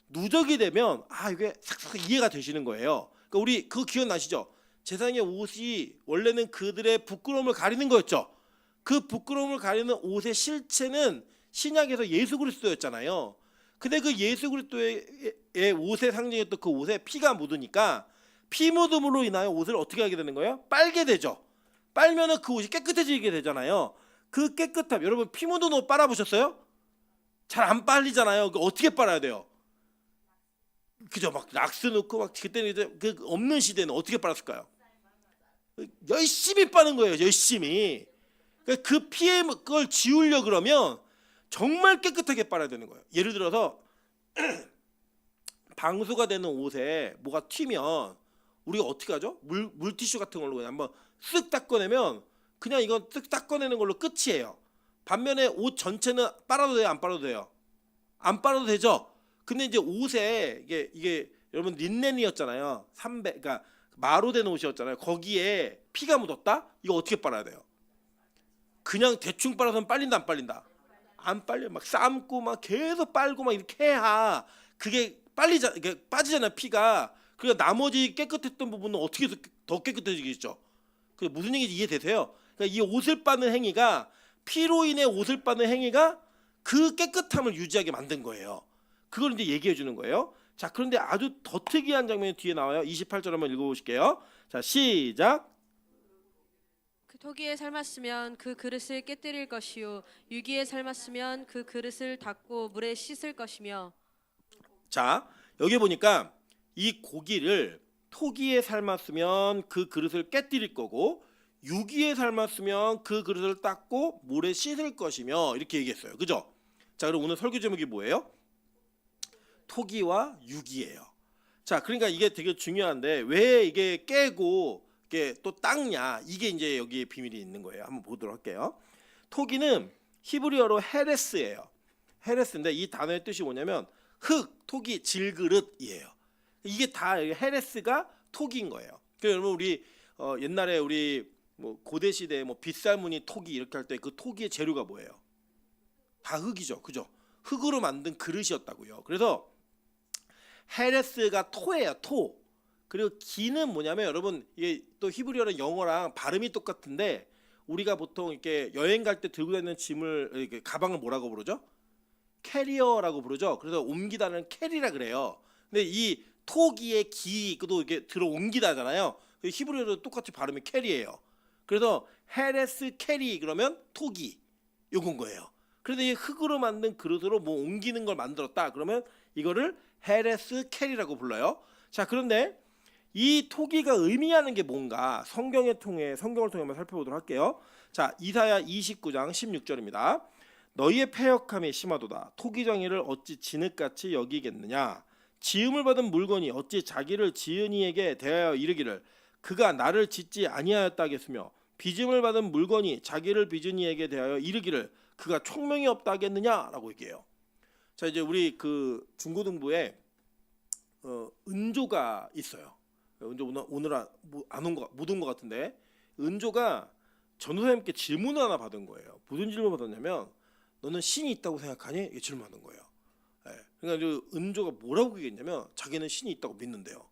누적이 되면 이게 싹싹 이해가 되시는 거예요. 그러니까 우리 그거 기억나시죠? 제사장의 옷이 원래는 그들의 부끄러움을 가리는 거였죠. 그 부끄러움을 가리는 옷의 실체는 신약에서 예수 그리스도였잖아요. 근데 그 예수 그리스도의 옷의 상징이었던 그 옷에 피가 묻으니까 피 묻음으로 인하여 옷을 어떻게 하게 되는 거예요? 빨게 되죠. 빨면은 그 옷이 깨끗해지게 되잖아요. 그 깨끗함, 여러분 피 묻은 옷 빨아보셨어요? 잘 안 빨리잖아요. 그 어떻게 빨아야 돼요? 그죠? 막 락스 넣고 막 그때는 이제 그 없는 시대는 어떻게 빨았을까요? 열심히 빠는 거예요. 열심히. 그 피해 걸 지우려 그러면 정말 깨끗하게 빨아야 되는 거예요. 예를 들어서 방수가 되는 옷에 뭐가 튀면 우리가 어떻게 하죠? 물티슈 같은 걸로 그냥 한번 쓱 닦아내면 그냥 이건 쓱 닦아내는 걸로 끝이에요. 반면에 옷 전체는 빨아도 돼요? 안 빨아도 돼요? 안 빨아도 되죠? 근데 이제 옷에 이게 여러분 린넨이었잖아요. 그러니까 마루된 옷이었잖아요. 거기에 피가 묻었다? 이거 어떻게 빨아야 돼요? 그냥 대충 빨아서는 빨린다 안 빨린다? 안 빨려. 막 삶고 막 계속 빨고 막 이렇게 해야 그게 이게 빠지잖아요 피가. 그러니까 나머지 깨끗했던 부분은 어떻게 해서 더 깨끗해지겠죠? 그 무슨 얘기인지 이해되세요? 그러니까 이 옷을 빠는 행위가 피로 인해 옷을 빠는 행위가 그 깨끗함을 유지하게 만든 거예요. 그걸 이제 얘기해 주는 거예요. 자, 그런데 아주 더 특이한 장면이 뒤에 나와요. 28절 한번 읽어보실게요. 자, 시작. 그 토기에 삶았으면 그 그릇을 깨뜨릴 것이요 유기에 삶았으면 그 그릇을 닦고 물에 씻을 것이며. 자, 여기 보니까 이 고기를 토기에 삶았으면 그 그릇을 깨뜨릴 거고 유기에 삶았으면 그 그릇을 닦고 물에 씻을 것이며 이렇게 얘기했어요. 그죠? 자, 그럼 오늘 설교 제목이 뭐예요? 토기와 유기예요. 자, 그러니까 이게 되게 중요한데 왜 이게 깨고 이게 또 닦냐? 이게 이제 여기에 비밀이 있는 거예요. 한번 보도록 할게요. 토기는 히브리어로 헤레스예요. 헤레스인데 이 단어의 뜻이 뭐냐면 흙, 토기, 질그릇이에요. 이게 다 헤레스가 토기인 거예요. 그래서 여러분 우리 옛날에 우리 뭐 고대 시대에 뭐 빗살무늬 토기 이렇게 할 때 그 토기의 재료가 뭐예요? 다 흙이죠, 그죠? 흙으로 만든 그릇이었다고요. 그래서 헤레스가 토예요, 토. 그리고 기는 뭐냐면 여러분 이게 또 히브리어랑 영어랑 발음이 똑같은데 우리가 보통 이렇게 여행 갈 때 들고 다니는 짐을 이렇게 가방을 뭐라고 부르죠? 캐리어라고 부르죠. 그래서 옮기다는 캐리라 그래요. 근데 이 토기의 기도 이렇게 들어 옮기다잖아요. 히브리어도 똑같이 발음이 캐리예요. 그래서 헤레스 캐리 그러면 토기 요건 거예요. 그래서 이 흙으로 만든 그릇으로 뭐 옮기는 걸 만들었다. 그러면 이거를 헤레스 캐리라고 불러요. 자, 그런데 이 토기가 의미하는 게 뭔가 성경을 통해 한번 살펴보도록 할게요. 자, 이사야 29장 16절입니다. 너희의 패역함이 심하도다. 토기장이를 어찌 진흙같이 여기겠느냐. 지음을 받은 물건이 어찌 자기를 지은 이에게 대하여 이르기를 그가 나를 짓지 아니하였다 하겠으며 빚음을 받은 물건이 자기를 빚은 이에게 대하여 이르기를 그가 총명이 없다 하겠느냐라고 얘기해요. 자, 이제 우리 그 중고등부에 은조가 있어요. 은조 오늘 안 온 거 못 온 것 같은데 은조가 전도사님께 질문을 하나 받은 거예요. 무슨 질문을 받았냐면 너는 신이 있다고 생각하니? 이렇게 질문하는 거예요. 네. 그러니까 은조가 뭐라고 얘기했냐면 자기는 신이 있다고 믿는데요.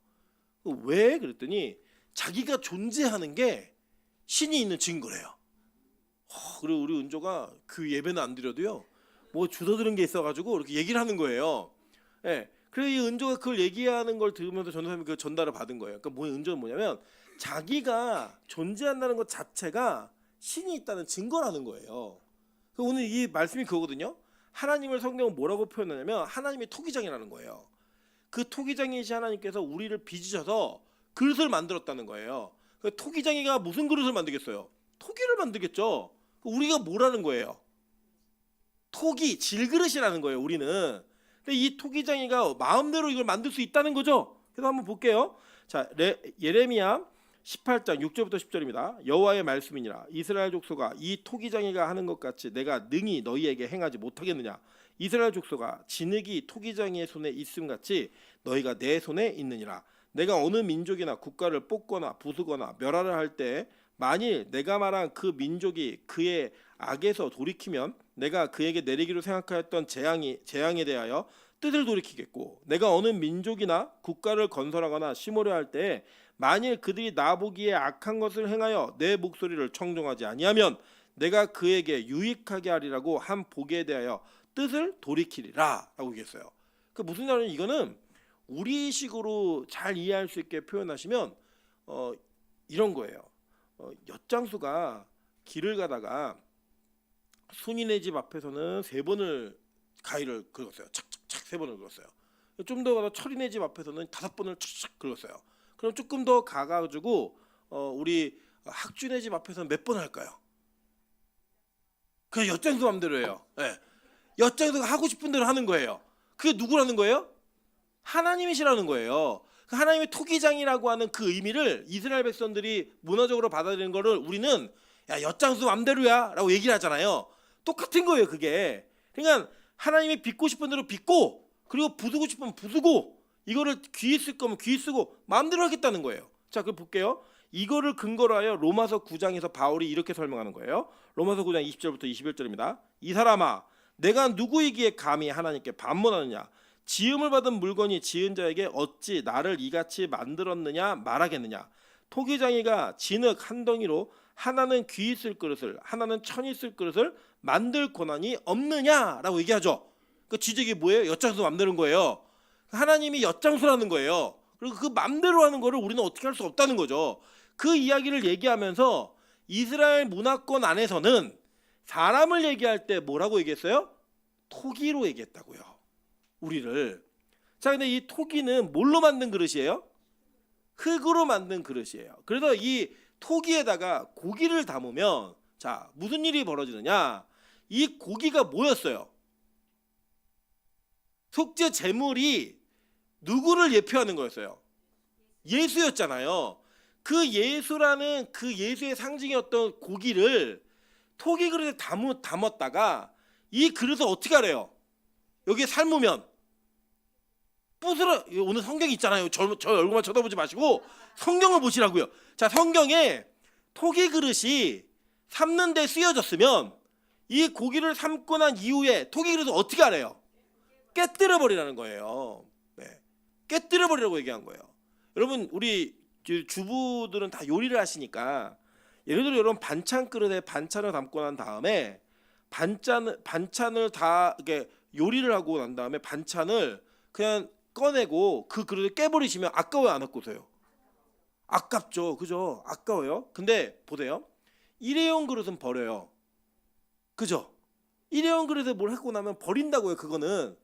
왜? 그랬더니 자기가 존재하는 게 신이 있는 증거래요. 그리고 우리 은조가 그 예배는 안 드려도요. 뭐 주워들은 게 있어가지고 이렇게 얘기를 하는 거예요. 네. 그래서 이 은조가 그걸 얘기하는 걸 들으면서 전도사님이 그 전달을 받은 거예요. 그러니까 은조는 뭐냐면 자기가 존재한다는 것 자체가 신이 있다는 증거라는 거예요. 오늘 이 말씀이 그거거든요. 하나님을 성경은 뭐라고 표현하냐면 하나님이 토기장이라는 거예요. 그 토기장이신 하나님께서 우리를 빚으셔서 그릇을 만들었다는 거예요. 그 토기장이가 무슨 그릇을 만들겠어요? 토기를 만들겠죠. 우리가 뭐라는 거예요? 토기, 질그릇이라는 거예요. 우리는. 근데 이 토기장이가 마음대로 이걸 만들 수 있다는 거죠. 그래서 한번 볼게요. 자, 예레미야 18장 6절부터 10절입니다. 여호와의 말씀이니라. 이스라엘 족속아 이 토기장이가 하는 것 같이 내가 능히 너희에게 행하지 못하겠느냐. 이스라엘 족속아 진흙이 토기장이의 손에 있음 같이 너희가 내 손에 있느니라. 내가 어느 민족이나 국가를 뽑거나 부수거나 멸하려 할 때 만일 내가 말한 그 민족이 그의 악에서 돌이키면 내가 그에게 내리기로 생각하였던 재앙에 대하여 뜻을 돌이키겠고 내가 어느 민족이나 국가를 건설하거나 심으려 할 때 만일 그들이 나보기에 악한 것을 행하여 내 목소리를 청종하지 아니하면 내가 그에게 유익하게 하리라고 한 복에 대하여 뜻을 돌이키리라 라고 얘기했어요. 그 무슨 말이냐면 이거는 우리식으로 잘 이해할 수 있게 표현하시면 이런 거예요. 엿장수가 길을 가다가 순이네 집 앞에서는 3번을 가위를 긁었어요. 착착착 3번을 긁었어요. 좀 더 가서 철이네 집 앞에서는 5번을 착착 긁었어요. 그럼 조금 더 가가지고 우리 학주네 집 앞에서는 몇 번 할까요? 그냥 엿장수 맘대로 해요. 네. 엿장수가 하고 싶은 대로 하는 거예요. 그게 누구라는 거예요? 하나님이시라는 거예요. 그 하나님의 토기장이라고 하는 그 의미를 이스라엘 백성들이 문화적으로 받아들이는 거를 우리는 야 엿장수 맘대로야 라고 얘기를 하잖아요. 똑같은 거예요 그게. 그러니까 하나님이 빚고 싶은 대로 빚고 그리고 부수고 싶으면 부수고 이거를 귀에 쓸 거면 귀에 쓰고 마음대로 하겠다는 거예요. 자 그럼 볼게요. 이거를 근거로 하여 로마서 9장에서 바울이 이렇게 설명하는 거예요. 로마서 9장 20절부터 21절입니다. 이 사람아 내가 누구이기에 감히 하나님께 반문하느냐 지음을 받은 물건이 지은 자에게 어찌 나를 이같이 만들었느냐 말하겠느냐 토기장이가 진흙 한 덩이로 하나는 귀 있을 그릇을 하나는 천 있을 그릇을 만들 권한이 없느냐라고 얘기하죠. 그 지적이 뭐예요? 엿장수 맘대로인 거예요. 하나님이 엿장수라는 거예요. 그리고 그 맘대로 하는 거를 우리는 어떻게 할 수 없다는 거죠. 그 이야기를 얘기하면서 이스라엘 문화권 안에서는 사람을 얘기할 때 뭐라고 얘기했어요? 토기로 얘기했다고요. 우리를. 자 근데 이 토기는 뭘로 만든 그릇이에요? 흙으로 만든 그릇이에요. 그래서 이 토기에다가 고기를 담으면 자 무슨 일이 벌어지느냐 이 고기가 뭐였어요? 속죄 제물이 누구를 예표하는 거였어요? 예수였잖아요. 그 예수라는 그 예수의 상징이었던 고기를 토기 그릇에 담았다가 이 그릇을 어떻게 하래요? 여기에 삶으면 부스러 오늘 성경이 있잖아요. 저 얼굴만 쳐다보지 마시고 성경을 보시라고요. 자 성경에 토기 그릇이 삶는 데 쓰여졌으면 이 고기를 삶고 난 이후에 토기 그릇을 어떻게 하래요? 깨뜨려 버리라는 거예요. 네. 깨뜨려 버리라고 얘기한 거예요. 여러분 우리 주부들은 다 요리를 하시니까 예를 들어 여러분 반찬 그릇에 반찬을 담고 난 다음에 반찬을 다 이렇게 요리를 하고 난 다음에 반찬을 그냥 꺼내고 그 그릇을 깨버리시면 아까워요 안 아까워요? 아깝죠, 그죠? 아까워요. 근데 보세요, 일회용 그릇은 버려요, 그죠? 일회용 그릇에 뭘 하고 나면 버린다고요, 그거는.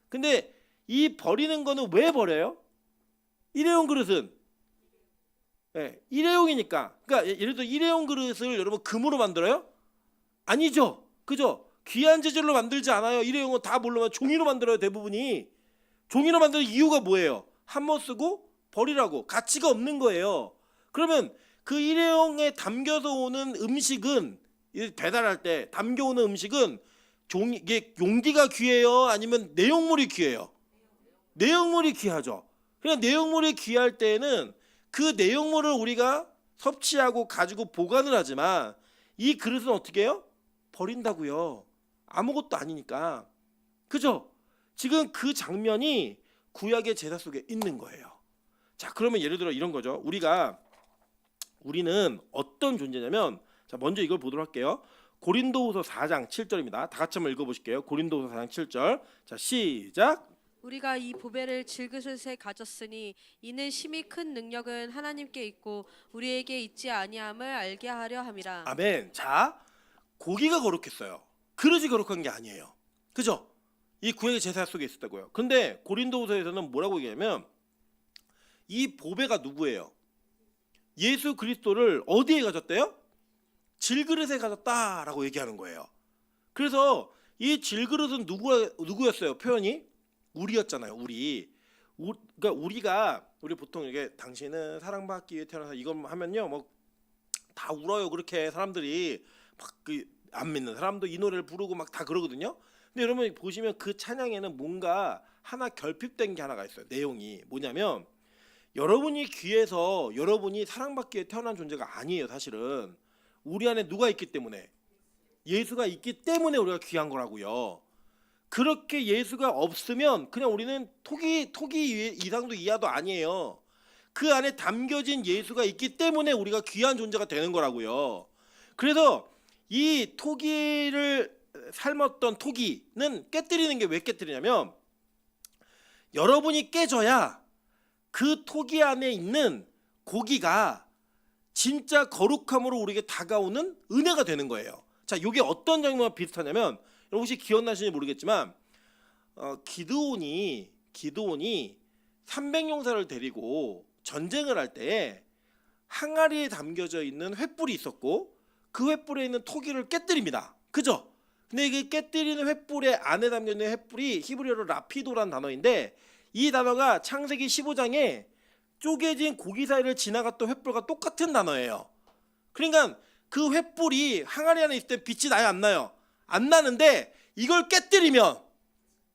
근데 이 버리는 거는 왜 버려요? 일회용 그릇은 네, 일회용이니까. 그러니까 예를 들어 일회용 그릇을 여러분 금으로 만들어요? 아니죠, 그죠? 귀한 재질로 만들지 않아요. 일회용은 다 뭘로 종이로 만들어요. 대부분이 종이로 만드는 이유가 뭐예요? 한 번 쓰고 버리라고. 가치가 없는 거예요. 그러면 그 일회용에 담겨서 오는 음식은 배달할 때 담겨오는 음식은 이게 용기가 귀해요? 아니면 내용물이 귀해요? 내용물이 귀하죠. 그러니까 내용물이 귀할 때는 그 내용물을 우리가 섭취하고 가지고 보관을 하지만 이 그릇은 어떻게 해요? 버린다고요. 아무것도 아니니까. 그죠? 지금 그 장면이 구약의 제사 속에 있는 거예요. 자, 그러면 예를 들어 이런 거죠. 우리는 어떤 존재냐면, 자, 먼저 이걸 보도록 할게요. 고린도후서 4장 7절입니다. 다 같이 한번 읽어보실게요. 고린도후서 4장 7절. 자, 시작. 우리가 이 보배를 질그릇에 가졌으니 이는 심히 큰 능력은 하나님께 있고 우리에게 있지 아니함을 알게 하려 함이라. 아멘. 자, 고기가 거룩했어요. 그릇이 거룩한 게 아니에요. 그죠? 이 구약의 제사 속에 있었다고요. 근데 고린도후서에서는 뭐라고 얘기하냐면 이 보배가 누구예요? 예수 그리스도를 어디에 가졌대요? 질그릇에 가졌다라고 얘기하는 거예요. 그래서 이 질그릇은 누구였어요? 표현이 우리였잖아요. 그러니까 우리 보통 이게 당신은 사랑받기 위해 태어나서 이것 하면요 뭐 다 울어요. 그렇게 사람들이 막 안 믿는 사람도 이 노래를 부르고 막 다 그러거든요. 근데 여러분 보시면 그 찬양에는 뭔가 하나 결핍된 게 하나가 있어요. 내용이 뭐냐면 여러분이 귀해서 여러분이 사랑받기 위해 태어난 존재가 아니에요. 사실은 우리 안에 누가 있기 때문에, 예수가 있기 때문에 우리가 귀한 거라고요. 그렇게 예수가 없으면 그냥 우리는 토기 이상도 이하도 아니에요. 그 안에 담겨진 예수가 있기 때문에 우리가 귀한 존재가 되는 거라고요. 그래서 이 토기를 삶았던 토기는 깨뜨리는 게 왜 깨뜨리냐면 여러분이 깨져야 그 토기 안에 있는 고기가 진짜 거룩함으로 우리에게 다가오는 은혜가 되는 거예요. 자, 이게 어떤 장면과 비슷하냐면, 여러분 혹시 기억나시는지 모르겠지만 기드온이 300용사를 데리고 전쟁을 할 때에 항아리에 담겨져 있는 횃불이 있었고 그 횃불에 있는 토기를 깨뜨립니다. 그죠? 근데 이게 깨뜨리는 횃불에 안에 담겨 있는 횃불이 히브리어로 라피도라는 단어인데, 이 단어가 창세기 15장에 쪼개진 고기 사이를 지나갔던 횃불과 똑같은 단어예요. 그러니까 그 횃불이 항아리 안에 있을 때 빛이 나요, 안 나요? 안 나는데 이걸 깨뜨리면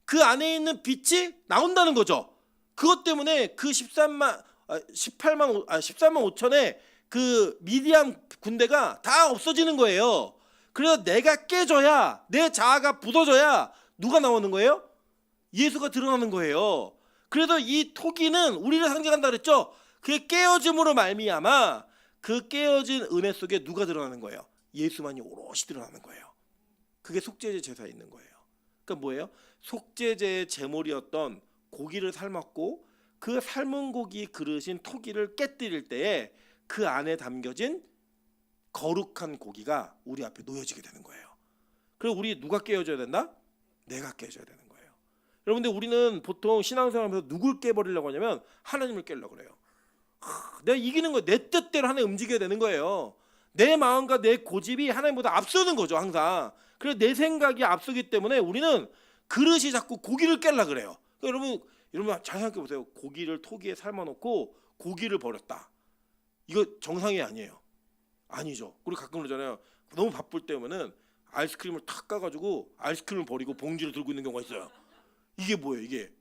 그 안에 있는 빛이 나온다는 거죠. 그것 때문에 그 13만 5천의 그 미디안 군대가 다 없어지는 거예요. 그래서 내가 깨져야, 내 자아가 부서져야 누가 나오는 거예요? 예수가 드러나는 거예요. 그래서 이 토기는 우리를 상징한다 그랬죠. 그게 깨어짐으로 말미암아 그 깨어진 은혜 속에 누가 드러나는 거예요? 예수만이 오롯이 드러나는 거예요. 그게 속죄제 제사에 있는 거예요. 그러니까 뭐예요? 속죄제의 제물이었던 고기를 삶았고 그 삶은 고기 그릇인 토기를 깨뜨릴 때에 그 안에 담겨진 거룩한 고기가 우리 앞에 놓여지게 되는 거예요. 그리고 우리 누가 깨어져야 된다? 내가 깨져야 되는 거예요. 여러분들, 우리는 보통 신앙생활하면서 누굴 깨버리려고 하냐면 하나님을 깨려고 그래요. 내가 이기는 거예요. 내 뜻대로 하나님 움직여야 되는 거예요. 내 마음과 내 고집이 하나님보다 앞서는 거죠, 항상. 그래서 내 생각이 앞서기 때문에 우리는 그릇이 자꾸 고기를 깨려고 그래요. 그러니까 여러분 잘 생각해 보세요. 고기를 토기에 삶아놓고 고기를 버렸다. 이거 정상이 아니에요. 아니죠. 우리 가끔 그러잖아요. 너무 바쁠 때면은 아이스크림을 탁 까가지고 아이스크림을 버리고 봉지를 들고 있는 경우가 있어요. 이게 뭐예요? 이게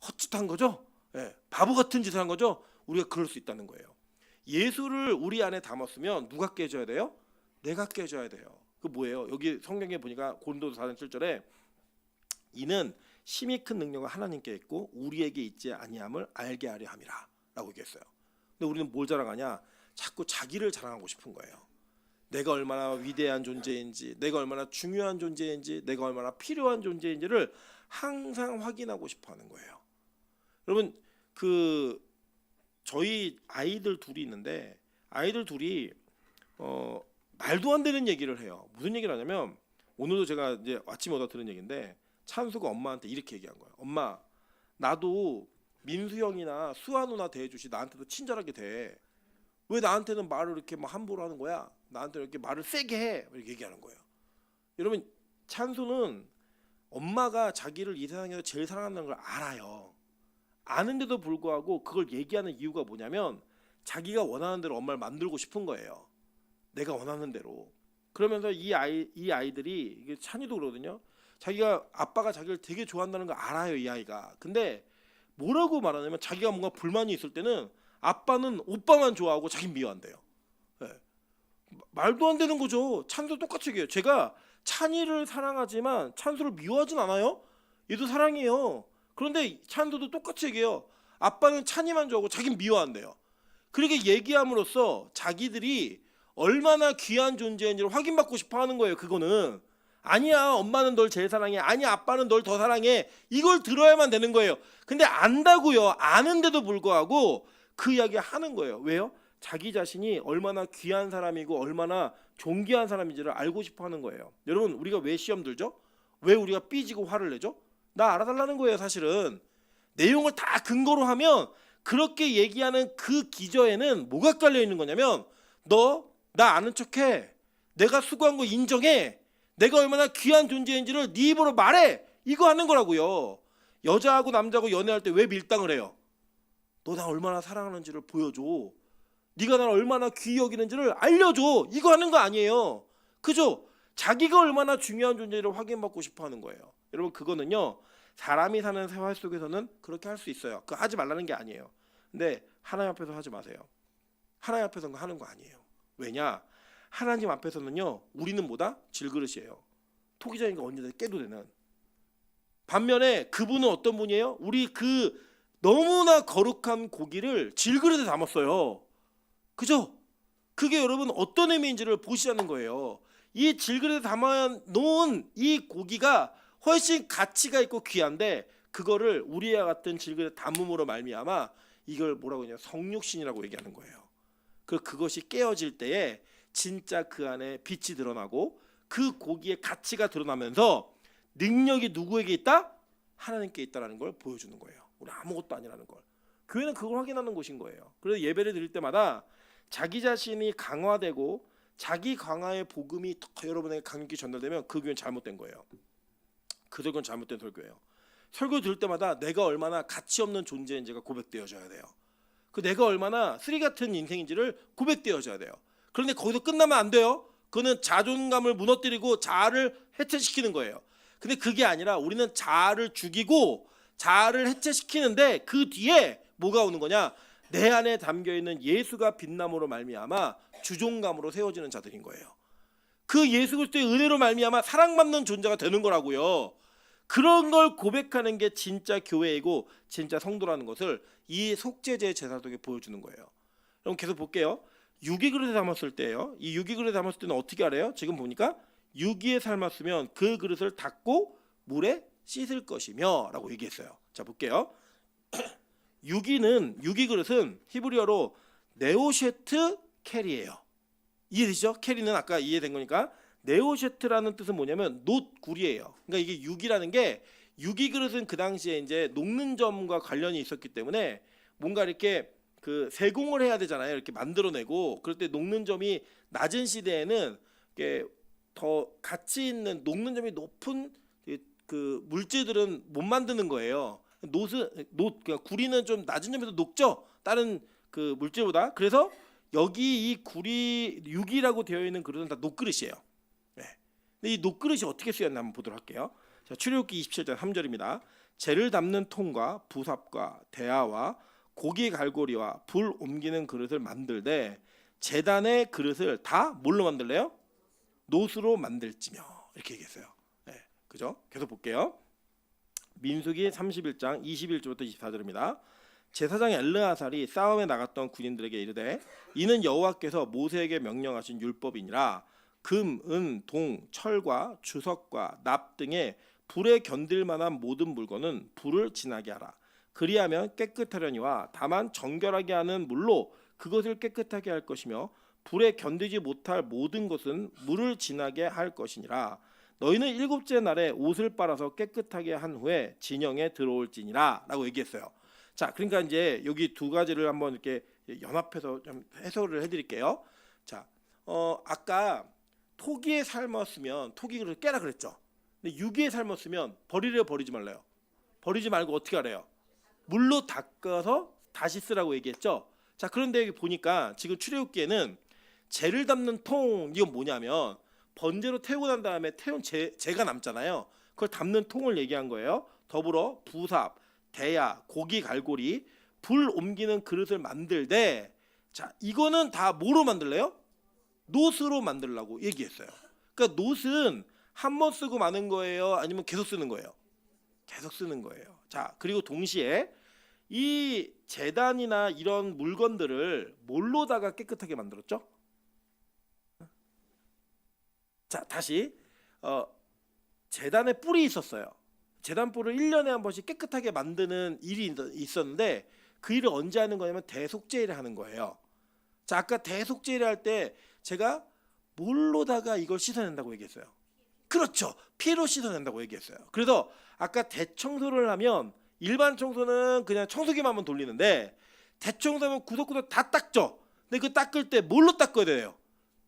헛짓한 거죠? 네, 바보 같은 짓을 한 거죠? 우리가 그럴 수 있다는 거예요. 예수를 우리 안에 담았으면 누가 깨져야 돼요? 내가 깨져야 돼요. 그 뭐예요? 여기 성경에 보니까 고린도서 4장 7절에 이는 심히 큰 능력은 하나님께 있고 우리에게 있지 아니함을 알게 하려 함이라 라고 얘기했어요. 근데 우리는 뭘 자랑하냐? 자꾸 자기를 자랑하고 싶은 거예요. 내가 얼마나 위대한 존재인지, 내가 얼마나 중요한 존재인지, 내가 얼마나 필요한 존재인지를 항상 확인하고 싶어하는 거예요. 여러분, 저희 아이들 둘이 있는데 아이들 둘이 말도 안 되는 얘기를 해요. 무슨 얘기를 하냐면, 오늘도 제가 이제 아침에 얻어 들은 얘기인데 찬수가 엄마한테 이렇게 얘기한 거예요. 엄마, 나도 민수 형이나 수아 누나 대해주시 나한테도 친절하게 대. 왜 나한테는 말을 이렇게 막 함부로 하는 거야? 나한테 이렇게 말을 세게 해. 이렇게 얘기하는 거예요. 여러분, 찬수는 엄마가 자기를 이 세상에서 제일 사랑한다는 걸 알아요. 아는데도 불구하고 그걸 얘기하는 이유가 뭐냐면 자기가 원하는 대로 엄마를 만들고 싶은 거예요. 내가 원하는 대로. 그러면서 이 아이들이, 이게 찬이도 그러거든요. 자기가, 아빠가 자기를 되게 좋아한다는 걸 알아요, 이 아이가. 근데 뭐라고 말하냐면 자기가 뭔가 불만이 있을 때는 아빠는 오빠만 좋아하고 자기는 미워한대요. 네. 말도 안 되는 거죠. 찬도 똑같이 얘기해요. 제가 찬이를 사랑하지만 찬수를 미워하진 않아요. 얘도 사랑해요. 그런데 찬도도 똑같이 얘기해요. 아빠는 찬이만 좋아하고 자기는 미워한대요. 그렇게 얘기함으로써 자기들이 얼마나 귀한 존재인지를 확인받고 싶어 하는 거예요. 그거는 아니야, 엄마는 널 제일 사랑해, 아니야, 아빠는 널 더 사랑해, 이걸 들어야만 되는 거예요. 근데 안다고요. 아는데도 불구하고 그 이야기 하는 거예요. 왜요? 자기 자신이 얼마나 귀한 사람이고 얼마나 존귀한 사람인지를 알고 싶어 하는 거예요. 여러분, 우리가 왜 시험 들죠? 왜 우리가 삐지고 화를 내죠? 나 알아달라는 거예요. 사실은 내용을 다 근거로 하면 그렇게 얘기하는 그 기저에는 뭐가 깔려 있는 거냐면, 너 나 아는 척해, 내가 수고한 거 인정해, 내가 얼마나 귀한 존재인지를 네 입으로 말해, 이거 하는 거라고요. 여자하고 남자하고 연애할 때 왜 밀당을 해요? 너 나 얼마나 사랑하는지를 보여줘, 네가 나를 얼마나 귀히 여기는지를 알려줘, 이거 하는 거 아니에요. 그죠? 자기가 얼마나 중요한 존재를 확인받고 싶어 하는 거예요. 여러분, 그거는요, 사람이 사는 생활 속에서는 그렇게 할 수 있어요. 그거 하지 말라는 게 아니에요. 근데 하나님 앞에서 하지 마세요. 하나님 앞에서는 하는 거 아니에요. 왜냐? 하나님 앞에서는요, 우리는 뭐다? 질그릇이에요. 토기장이가 언제든 깨도 되는. 반면에 그분은 어떤 분이에요? 우리 그 너무나 거룩한 고기를 질그릇에 담았어요. 그죠? 그게 여러분 어떤 의미인지를 보시자는 거예요. 이 질그릇에 담아 놓은 이 고기가 훨씬 가치가 있고 귀한데 그거를 우리와 같은 질그릇 담음으로 말미암아 이걸 뭐라고 하냐 성육신이라고 얘기하는 거예요. 그것이 깨어질 때에 진짜 그 안에 빛이 드러나고 그 고기의 가치가 드러나면서 능력이 누구에게 있다? 하나님께 있다라는 걸 보여주는 거예요. 우리 아무것도 아니라는 걸. 교회는 그걸 확인하는 곳인 거예요. 그래서 예배를 드릴 때마다 자기 자신이 강화되고 자기 강화의 복음이 더 여러분에게 강력히 전달되면 그 교회는 잘못된 거예요. 그 설교는 잘못된 설교예요. 설교 들을 때마다 내가 얼마나 가치 없는 존재인지가 고백되어져야 돼요. 그 내가 얼마나 쓰레기 같은 인생인지를 고백되어져야 돼요. 그런데 거기서 끝나면 안 돼요. 그거는 자존감을 무너뜨리고 자아를 해체시키는 거예요. 근데 그게 아니라 우리는 자아를 죽이고 자아를 해체시키는데 그 뒤에 뭐가 오는 거냐? 내 안에 담겨있는 예수가 빛남으로 말미암아 주종감으로 세워지는 자들인 거예요. 그 예수 그리스도의 은혜로 말미암아 사랑받는 존재가 되는 거라고요. 그런 걸 고백하는 게 진짜 교회이고 진짜 성도라는 것을 이 속죄제 제사 속에 보여주는 거예요. 그럼 계속 볼게요. 유기그릇에 담았을 때요. 이 유기그릇에 담았을 때는 어떻게 하래요? 지금 보니까 유기에 삶았으면 그 그릇을 닦고 물에 씻을 것이며 라고 얘기했어요. 자 볼게요. 유기그릇은 히브리어로 네오셰트 캐리예요. 이해되시죠? 캐리는 아까 이해된 거니까 네오셰트라는 뜻은 뭐냐면 놋구리예요. 그러니까 이게 유기라는 게 유기그릇은 그 당시에 이제 녹는 점과 관련이 있었기 때문에 뭔가 이렇게 그 세공을 해야 되잖아요. 이렇게 만들어내고 그럴 때 녹는 점이 낮은 시대에는 이게 더 가치 있는 녹는 점이 높은 그 물질들은 못 만드는 거예요. 그러니까 구리는 좀 낮은 점에서 녹죠. 다른 그 물질보다. 그래서 여기 이 구리 유기라고 되어 있는 그릇은 다 녹그릇이에요. 네. 근데 이 녹그릇이 어떻게 쓰였나 한번 보도록 할게요. 자, 출애굽기 27장 3절입니다. 재를 담는 통과 부삽과 대야와 고기 갈고리와 불 옮기는 그릇을 만들되 제단의 그릇을 다 뭘로 만들래요? 놋으로 만들지며 이렇게 얘기했어요. 네, 그죠? 계속 볼게요. 민수기 31장 21절부터 24절입니다. 제사장 엘르아살이 싸움에 나갔던 군인들에게 이르되 이는 여호와께서 모세에게 명령하신 율법이니라. 금, 은, 동, 철과 주석과 납 등의 불에 견딜 만한 모든 물건은 불을 지나게 하라. 그리하면 깨끗하려니와 다만 정결하게 하는 물로 그것을 깨끗하게 할 것이며 불에 견디지 못할 모든 것은 물을 지나게 할 것이니라. 너희는 일곱째 날에 옷을 빨아서 깨끗하게 한 후에 진영에 들어올지니라 라고 얘기했어요. 자, 그러니까 이제 여기 두 가지를 한번 이렇게 연합해서 좀 해설을 해드릴게요. 자, 아까 토기에 삶았으면 토기를 깨라 그랬죠. 근데 유기에 삶았으면 버리래요, 버리지 말래요? 버리지 말고 어떻게 하래요? 물로 닦아서 다시 쓰라고 얘기했죠. 자, 그런데 여기 보니까 지금 출애굽기에는 재를 담는 통, 이건 뭐냐면 번제로 태우고 난 다음에 태운 재가 남잖아요. 그걸 담는 통을 얘기한 거예요. 더불어 부삽, 대야, 고기 갈고리, 불 옮기는 그릇을 만들되, 자, 이거는 다 뭐로 만들래요? 놋으로 만들라고 얘기했어요. 그러니까 놋은 한 번 쓰고 마는 거예요? 아니면 계속 쓰는 거예요? 계속 쓰는 거예요. 자, 그리고 동시에 이 제단이나 이런 물건들을 뭘로다가 깨끗하게 만들었죠? 자, 다시 제단에 뿔이 있었어요. 제단 뿔을 1년에 한 번씩 깨끗하게 만드는 일이 있었는데 그 일을 언제 하는 거냐면 대속죄일에 하는 거예요. 자, 아까 대속죄일에 할 때 제가 뭘로다가 이걸 씻어낸다고 얘기했어요? 그렇죠. 피로 씻어낸다고 얘기했어요. 그래서 아까 대청소를 하면 일반 청소는 그냥 청소기만 한번 돌리는데 대청소하면 구석구석 다 닦죠. 근데 그 닦을 때 뭘로 닦아야 돼요?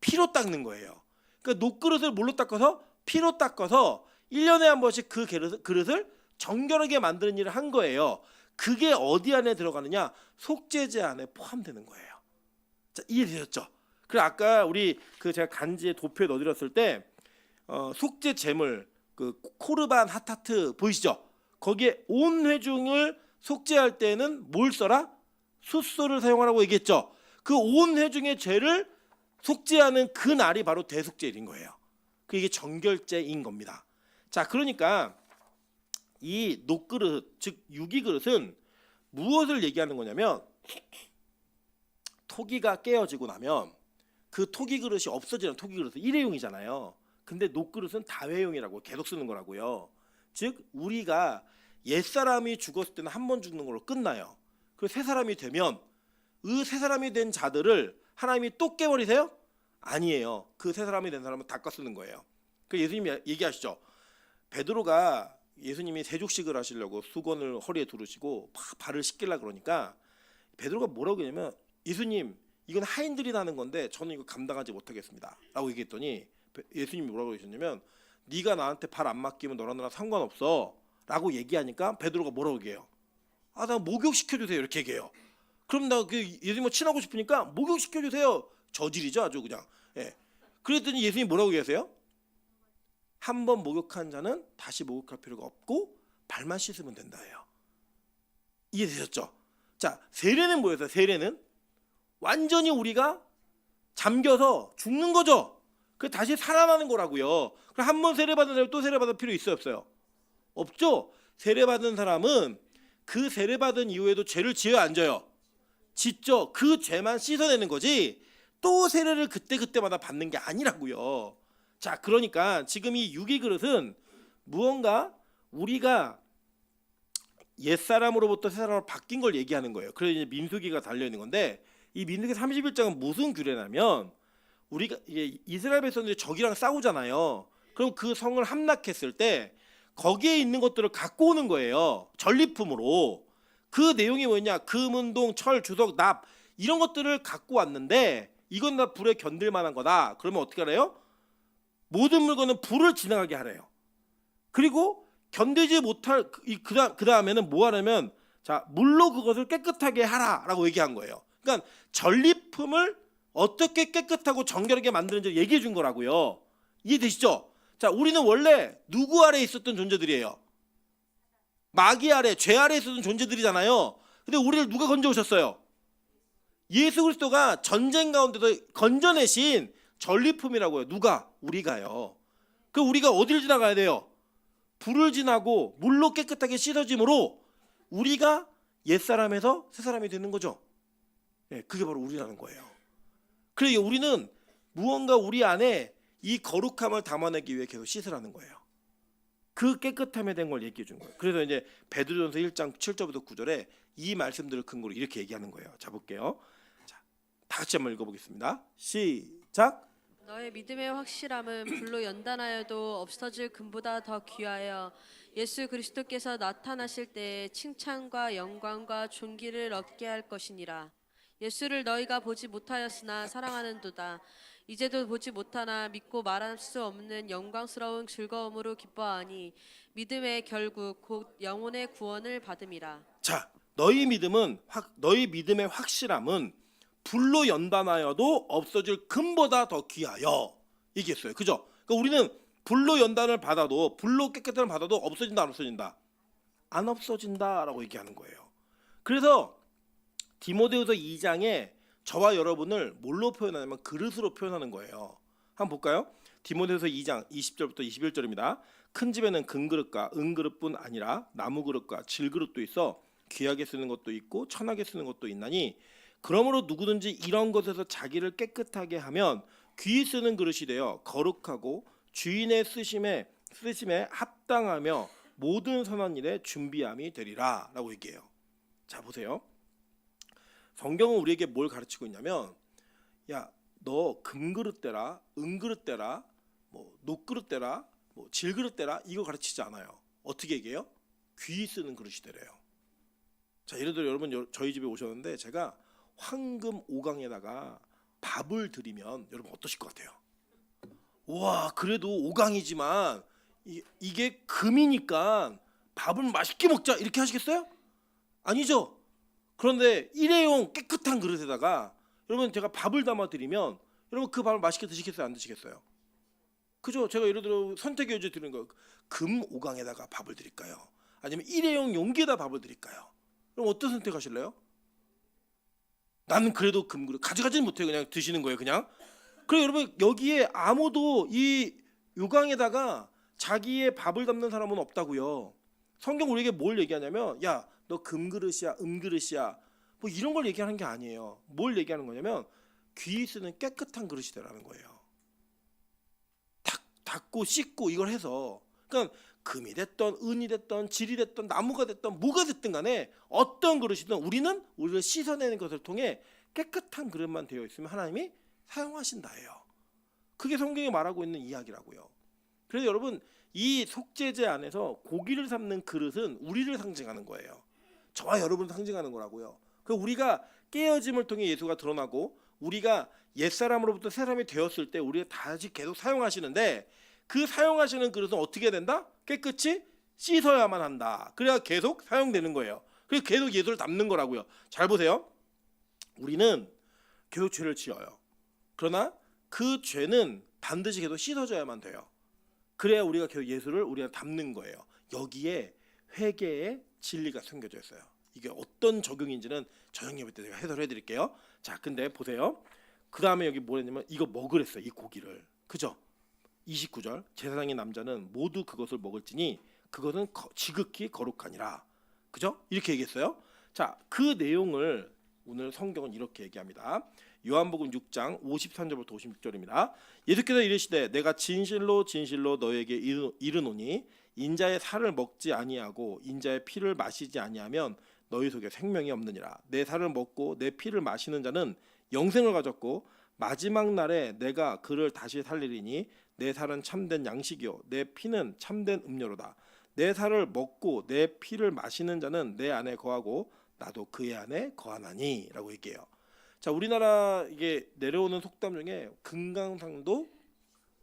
피로 닦는 거예요. 그러니까 녹그릇을 뭘로 닦아서? 피로 닦아서 1년에 한 번씩 그 그릇을 정결하게 만드는 일을 한 거예요. 그게 어디 안에 들어가느냐? 속죄제 안에 포함되는 거예요. 자, 이해되셨죠? 그리고 아까 우리 그 제가 간지에 도표에 넣어드렸을 때 속죄 제물 그 코르반 하타트 보이시죠? 거기에 온 회중을 속죄할 때는 뭘 써라? 숫소를 사용하라고 얘기했죠. 그 온 회중의 죄를 속죄하는 그 날이 바로 대속죄일인 거예요. 이게 정결죄인 겁니다. 자, 그러니까 이 녹그릇, 즉 유기그릇은 무엇을 얘기하는 거냐면 토기가 깨어지고 나면 그 토기그릇이 없어지는 토기그릇은 일회용이잖아요. 근데 녹그릇은 다회용이라고 계속 쓰는 거라고요. 즉 우리가 옛사람이 죽었을 때는 한 번 죽는 걸로 끝나요. 그 새 사람이 되면 그 새 사람이 된 자들을 하나님이 또 깨버리세요? 아니에요. 그 새 사람이 된 사람은 닦아 쓰는 거예요. 그 예수님이 얘기하시죠. 베드로가 예수님이 세족식을 하시려고 수건을 허리에 두르시고 발을 씻기려고 그러니까 베드로가 뭐라고 했냐면 예수님 이건 하인들이 하는 건데 저는 이거 감당하지 못하겠습니다 라고 얘기했더니 예수님이 뭐라고 하셨냐면 네가 나한테 발 안 맡기면 너랑 나랑 상관없어 라고 얘기하니까 베드로가 뭐라고 얘기해요? 아 나 목욕시켜주세요 이렇게 얘기해요. 그럼 나 그 예수님과 친하고 싶으니까 목욕시켜주세요. 저질이죠 아주 그냥. 예. 그랬더니 예수님 뭐라고 얘기하세요? 한 번 목욕한 자는 다시 목욕할 필요가 없고 발만 씻으면 된다예요. 이해되셨죠? 자, 세례는 뭐였어요? 세례는 완전히 우리가 잠겨서 죽는 거죠. 그 다시 살아나는 거라고요. 그럼 한 번 세례받은 사람 또 세례받을 필요 있어요, 없어요? 없죠. 세례받은 사람은 그 세례받은 이후에도 죄를 지어야 안 져요? 짓죠. 그 죄만 씻어내는 거지 또 세례를 그때그때마다 받는 게 아니라고요. 자, 그러니까 지금 이 유기 그릇은 무언가 우리가 옛사람으로부터 새사람으로 바뀐 걸 얘기하는 거예요. 그래서 이제 민수기가 달려 있는 건데 이 민수기 31장은 무슨 규례냐면 우리가 이게 이스라엘 백성들이 적이랑 싸우잖아요. 그럼 그 성을 함락했을 때 거기에 있는 것들을 갖고 오는 거예요. 전리품으로. 그 내용이 뭐냐? 금, 은동, 철, 주석, 납 이런 것들을 갖고 왔는데 이건 다 불에 견딜 만한 거다. 그러면 어떻게 하래요? 모든 물건은 불을 지나가게 하래요. 그리고 견디지 못할 그 다음에는 뭐 하냐면 자 물로 그것을 깨끗하게 하라라고 얘기한 거예요. 그러니까 전리품을 어떻게 깨끗하고 정결하게 만드는지 얘기해 준 거라고요. 이해되시죠? 자 우리는 원래 누구 아래에 있었던 존재들이에요? 마귀 아래, 죄 아래에 있었던 존재들이잖아요. 근데 우리를 누가 건져오셨어요? 예수 그리스도가 전쟁 가운데서 건져내신 전리품이라고요. 누가? 우리가요. 그 우리가 어디를 지나가야 돼요? 불을 지나고 물로 깨끗하게 씻어짐으로 우리가 옛사람에서 새사람이 되는 거죠. 네, 그게 바로 우리라는 거예요. 그래서 우리는 무언가 우리 안에 이 거룩함을 담아내기 위해 계속 씻으라는 거예요. 그 깨끗함에 대한 걸 얘기해 준 거예요. 그래서 이제 베드로전서 1장 7절부터 9절에 이 말씀들을 근거로 이렇게 얘기하는 거예요. 자 볼게요. 자, 다 같이 한번 읽어보겠습니다. 시작. 너의 믿음의 확실함은 불로 연단하여도 없어질 금보다 더 귀하여 예수 그리스도께서 나타나실 때에 칭찬과 영광과 존귀를 얻게 할 것이니라. 예수를 너희가 보지 못하였으나 사랑하는도다. 이제도 보지 못하나 믿고 말할 수 없는 영광스러운 즐거움으로 기뻐하니 믿음의 결국 곧 영혼의 구원을 받음이라. 자, 너희 믿음의 확실함은 불로 연단하여도 없어질 금보다 더 귀하여 얘기했어요. 그죠? 그러니까 우리는 불로 연단을 받아도 불로 깨끗함을 받아도 없어진다 안 없어진다? 안 없어진다라고 얘기하는 거예요. 그래서 디모데후서 2장에 저와 여러분을 뭘로 표현하냐면 그릇으로 표현하는 거예요. 한번 볼까요? 디모데후서 2장 20절부터 21절입니다. 큰 집에는 금그릇과 은그릇뿐 아니라 나무그릇과 질그릇도 있어 귀하게 쓰는 것도 있고 천하게 쓰는 것도 있나니 그러므로 누구든지 이런 것에서 자기를 깨끗하게 하면 귀히 쓰는 그릇이 되어 거룩하고 주인의 쓰심에 합당하며 모든 선한 일에 준비함이 되리라 라고 얘기해요. 자 보세요. 성경은 우리에게 뭘 가르치고 있냐면 야 너 금그릇 대라 은그릇 대라 뭐 녹그릇 대라 뭐 질그릇 대라 이거 가르치지 않아요. 어떻게 얘기해요? 귀히 쓰는 그릇이 되래요. 자 예를 들어 여러분 저희 집에 오셨는데 제가 황금 오강에다가 밥을 드리면 여러분 어떠실 것 같아요? 와 그래도 오강이지만 이게 금이니까 밥을 맛있게 먹자 이렇게 하시겠어요? 아니죠. 그런데 일회용 깨끗한 그릇에다가 여러분 제가 밥을 담아 드리면 여러분 그 밥을 맛있게 드시겠어요? 안 드시겠어요? 그죠? 제가 예를 들어 선택의 여지 드리는 거 금 오강에다가 밥을 드릴까요? 아니면 일회용 용기에다 밥을 드릴까요? 그럼 어떤 선택하실래요? 나는 그래도 금그릇 가져가지는 못해요. 그냥 드시는 거예요. 그냥. 그리고 여러분 여기에 아무도 이 요강에다가 자기의 밥을 담는 사람은 없다고요. 성경 우리에게 뭘 얘기하냐면 야 너 금그릇이야 은그릇이야 뭐 이런 걸 얘기하는 게 아니에요. 뭘 얘기하는 거냐면 귀히 쓰는 깨끗한 그릇이 되라는 거예요. 닦고 씻고 이걸 해서 그러니까 금이 됐던 은이 됐던 질이 됐던 나무가 됐던 뭐가 됐든 간에 어떤 그릇이든 우리는 우리를 씻어내는 것을 통해 깨끗한 그릇만 되어 있으면 하나님이 사용하신다예요. 그게 성경이 말하고 있는 이야기라고요. 그래서 여러분 이 속죄제 안에서 고기를 삶는 그릇은 우리를 상징하는 거예요. 저와 여러분을 상징하는 거라고요. 그 우리가 깨어짐을 통해 예수가 드러나고 우리가 옛사람으로부터 새사람이 되었을 때 우리가 다시 계속 사용하시는데 그 사용하시는 그릇은 어떻게 해야 된다? 깨끗이 씻어야만 한다. 그래야 계속 사용되는 거예요. 그래서 계속 예수를 담는 거라고요. 잘 보세요. 우리는 계속 죄를 지어요. 그러나 그 죄는 반드시 계속 씻어져야만 돼요. 그래야 우리가 계속 예수를 우리가 담는 거예요. 여기에 회개의 진리가 숨겨져 있어요. 이게 어떤 적용인지는 저녁 예배 때 제가 해설해 드릴게요. 자, 근데 보세요. 그 다음에 여기 뭐랬냐면 이거 먹으랬어요. 이 고기를. 그죠? 29절 제사장의 남자는 모두 그것을 먹을지니 그것은 지극히 거룩하니라. 그죠? 이렇게 얘기했어요. 자, 그 내용을 오늘 성경은 이렇게 얘기합니다. 요한복음 6장 53절부터 56절입니다. 예수께서 이르시되 내가 진실로 진실로 너에게 이르노니 인자의 살을 먹지 아니하고 인자의 피를 마시지 아니하면 너희 속에 생명이 없느니라. 내 살을 먹고 내 피를 마시는 자는 영생을 가졌고 마지막 날에 내가 그를 다시 살리리니 내 살은 참된 양식이요 내 피는 참된 음료로다. 내 살을 먹고 내 피를 마시는 자는 내 안에 거하고 나도 그의 안에 거하나니 라고 얘기해요. 자, 우리나라 이게 내려오는 속담 중에 금강산도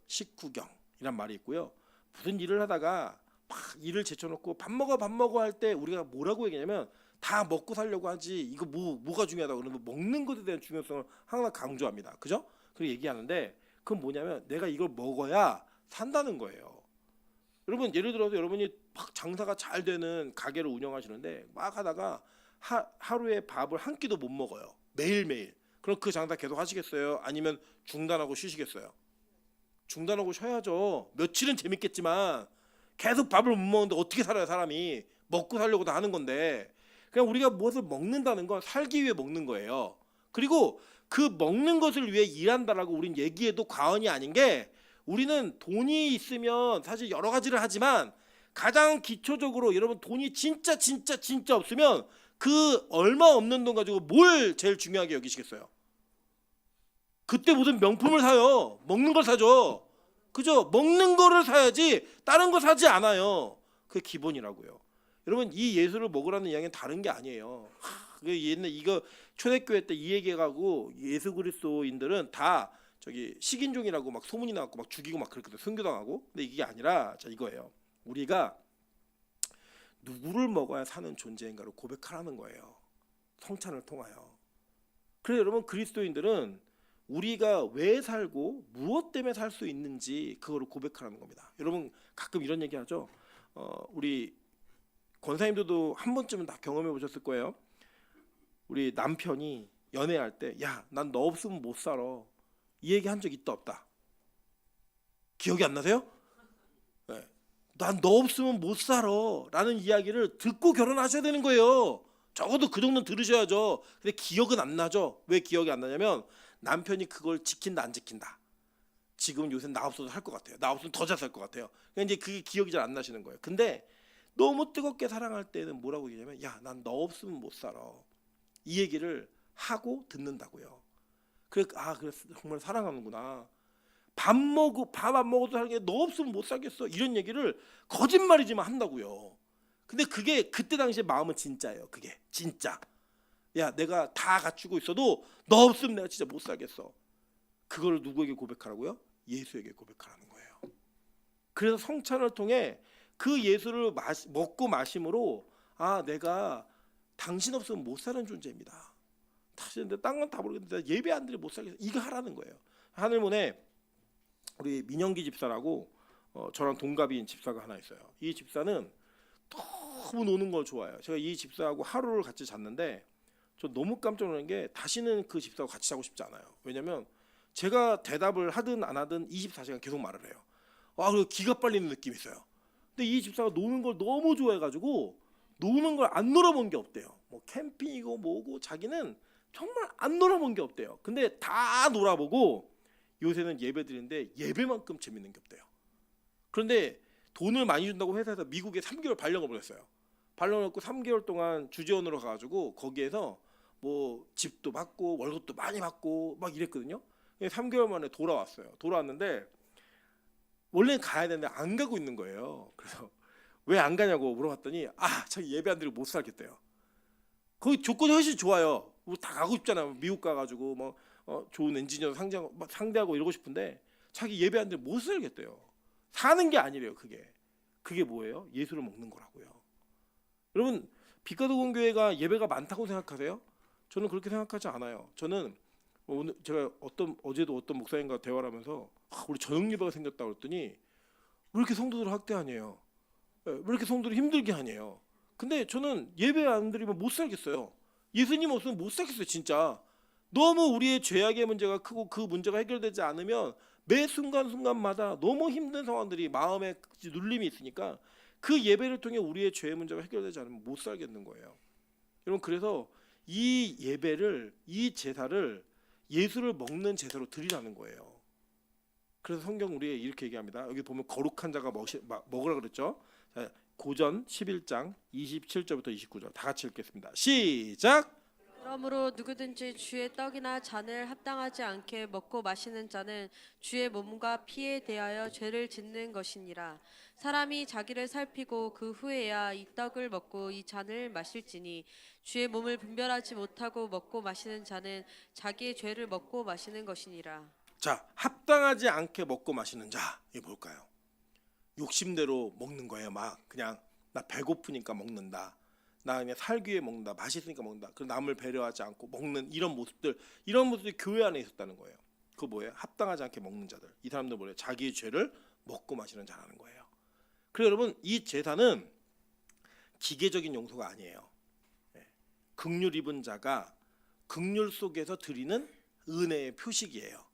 식후경이란 말이 있고요. 무슨 일을 하다가 막 일을 제쳐놓고 밥 먹어 할 때 우리가 뭐라고 얘기하냐면 다 먹고 살려고 하지 이거 뭐가 중요하다고 그러면 먹는 것에 대한 중요성을 항상 강조합니다. 그죠? 그리고 얘기하는데 그건 뭐냐면 내가 이걸 먹어야 산다는 거예요. 여러분 예를 들어서 여러분이 막 장사가 잘 되는 가게를 운영하시는데 막 하다가 하루에 밥을 한 끼도 못 먹어요. 매일매일. 그럼 그 장사 계속 하시겠어요? 아니면 중단하고 쉬시겠어요? 중단하고 쉬어야죠. 며칠은 재밌겠지만 계속 밥을 못 먹는데 어떻게 살아요 사람이. 먹고 살려고 다 하는 건데 그냥 우리가 무엇을 먹는다는 건 살기 위해 먹는 거예요. 그리고 그 먹는 것을 위해 일한다라고 우린 얘기해도 과언이 아닌 게 우리는 돈이 있으면 사실 여러 가지를 하지만 가장 기초적으로 여러분 돈이 진짜 없으면 그 얼마 없는 돈 가지고 뭘 제일 중요하게 여기시겠어요? 그때 무슨 명품을 사요. 먹는 걸 사죠. 그죠? 먹는 거를 사야지 다른 거 사지 않아요. 그게 기본이라고요. 여러분 이 예수를 먹으라는 이야기는 다른 게 아니에요. 옛날 이거 초대교회 때 이 얘기하고 예수 그리스도인들은 다 저기 식인종이라고 막 소문이 나고 막 죽이고 막 그렇게 순교당하고. 근데 이게 아니라 자 이거예요. 우리가 누구를 먹어야 사는 존재인가를 고백하라는 거예요. 성찬을 통하여. 그래서 여러분 그리스도인들은 우리가 왜 살고 무엇 때문에 살 수 있는지 그거를 고백하라는 겁니다. 여러분 가끔 이런 얘기하죠. 우리 권사님들도 한 번쯤은 다 경험해 보셨을 거예요. 우리 남편이 연애할 때 야, 난 너 없으면 못 살아. 이 얘기 한 적 있다 없다? 기억이 안 나세요? 네. 난 너 없으면 못 살아 라는 이야기를 듣고 결혼하셔야 되는 거예요. 적어도 그 정도는 들으셔야죠. 근데 기억은 안 나죠. 왜 기억이 안 나냐면 남편이 그걸 지킨다 안 지킨다. 지금은 요새 나 없어도 할 것 같아요. 나 없으면 더 잘 살 것 같아요. 그러니까 이제 그게 기억이 잘 안 나시는 거예요. 근데 너무 뜨겁게 사랑할 때는 뭐라고 얘기하냐면 야, 난 너 없으면 못 살아. 이 얘기를 하고 듣는다고요. 그래서 정말 사랑하는구나. 밥 안 먹어도 사는 게 너 없으면 못 살겠어. 이런 얘기를 거짓말이지만 한다고요. 근데 그게 그때 당시에 마음은 진짜예요. 그게 진짜. 야, 내가 다 갖추고 있어도 너 없으면 내가 진짜 못 살겠어. 그걸 누구에게 고백하라고요? 예수에게 고백하라는 거예요. 그래서 성찬을 통해 그 예수를 먹고 마심으로 내가 당신 없으면 못 사는 존재입니다. 사실 딴 건 다 모르겠는데 예배 안 드리면 못 살겠어. 이거 하라는 거예요. 하늘문에 우리 민영기 집사라고 저랑 동갑인 집사가 하나 있어요. 이 집사는 너무 노는 걸 좋아해요. 제가 이 집사하고 하루를 같이 잤는데 저 너무 깜짝 놀란 게 다시는 그 집사하고 같이 자고 싶지 않아요. 왜냐면 제가 대답을 하든 안 하든 24시간 계속 말을 해요. 그리고 기가 빨리는 느낌이 있어요. 근데 이 집사가 노는 걸 너무 좋아해가지고 노는 걸 안 놀아본 게 없대요. 뭐 캠핑이고 뭐고 자기는 정말 안 놀아본 게 없대요. 근데 다 놀아보고 요새는 예배 드리는데 예배만큼 재밌는 게 없대요. 그런데 돈을 많이 준다고 회사에서 미국에 3개월 발령을 보냈어요. 발령을 받고 3개월 동안 주재원으로 가가지고 거기에서 뭐 집도 받고 월급도 많이 받고 막 이랬거든요. 3개월 만에 돌아왔어요. 돌아왔는데 원래는 가야 되는데 안 가고 있는 거예요. 그래서 왜 안 가냐고 물어봤더니 자기 예배 안 드리고 못 살겠대요. 거기 조건이 훨씬 좋아요. 뭐 다 가고 싶잖아요. 미국 가가지고 뭐 좋은 엔지니어 상대하고 이러고 싶은데 자기 예배 안 드리고 못 살겠대요. 사는 게 아니래요. 그게 뭐예요? 예수를 먹는 거라고요. 여러분 빛가도공교회가 예배가 많다고 생각하세요? 저는 그렇게 생각하지 않아요. 저는 오늘 제가 어제도 어떤 목사님과 대화를 하면서 우리 저녁 예배가 생겼다고 그랬더니 왜 이렇게 성도들을 학대하냐요? 왜 이렇게 성도들을 힘들게 하냐요? 근데 저는 예배 안 드리면 못 살겠어요. 예수님 없으면 못 살겠어요. 진짜 너무 우리의 죄악의 문제가 크고 그 문제가 해결되지 않으면 매 순간순간마다 너무 힘든 상황들이 마음에 눌림이 있으니까 그 예배를 통해 우리의 죄의 문제가 해결되지 않으면 못 살겠는 거예요. 여러분 그래서 이 예배를 이 제사를 예수를 먹는 제사로 드리라는 거예요. 그래서 성경 우리에 이렇게 얘기합니다. 여기 보면 거룩한 자가 먹으라 그랬죠. 자, 고전 11장 27절부터 29절 다 같이 읽겠습니다. 시작. 그러므로 누구든지 주의 떡이나 잔을 합당하지 않게 먹고 마시는 자는 주의 몸과 피에 대하여 죄를 짓는 것이니라. 사람이 자기를 살피고 그 후에야 이 떡을 먹고 이 잔을 마실지니 주의 몸을 분별하지 못하고 먹고 마시는 자는 자기의 죄를 먹고 마시는 것이니라. 자, 합당하지 않게 먹고 마시는 자 이게 뭘까요? 욕심대로 먹는 거예요. 막 그냥 나 배고프니까 먹는다. 나 그냥 살기 위해 먹는다. 맛있으니까 먹는다. 그 남을 배려하지 않고 먹는 이런 모습들이 교회 안에 있었다는 거예요. 그거 뭐예요? 합당하지 않게 먹는 자들. 이 사람들 뭐예요? 자기의 죄를 먹고 마시는 자라는 거예요. 그래서 여러분 이 제사는 기계적인 용서가 아니에요. 긍휼 입은 자가 긍휼 속에서 드리는 은혜의 표식이에요.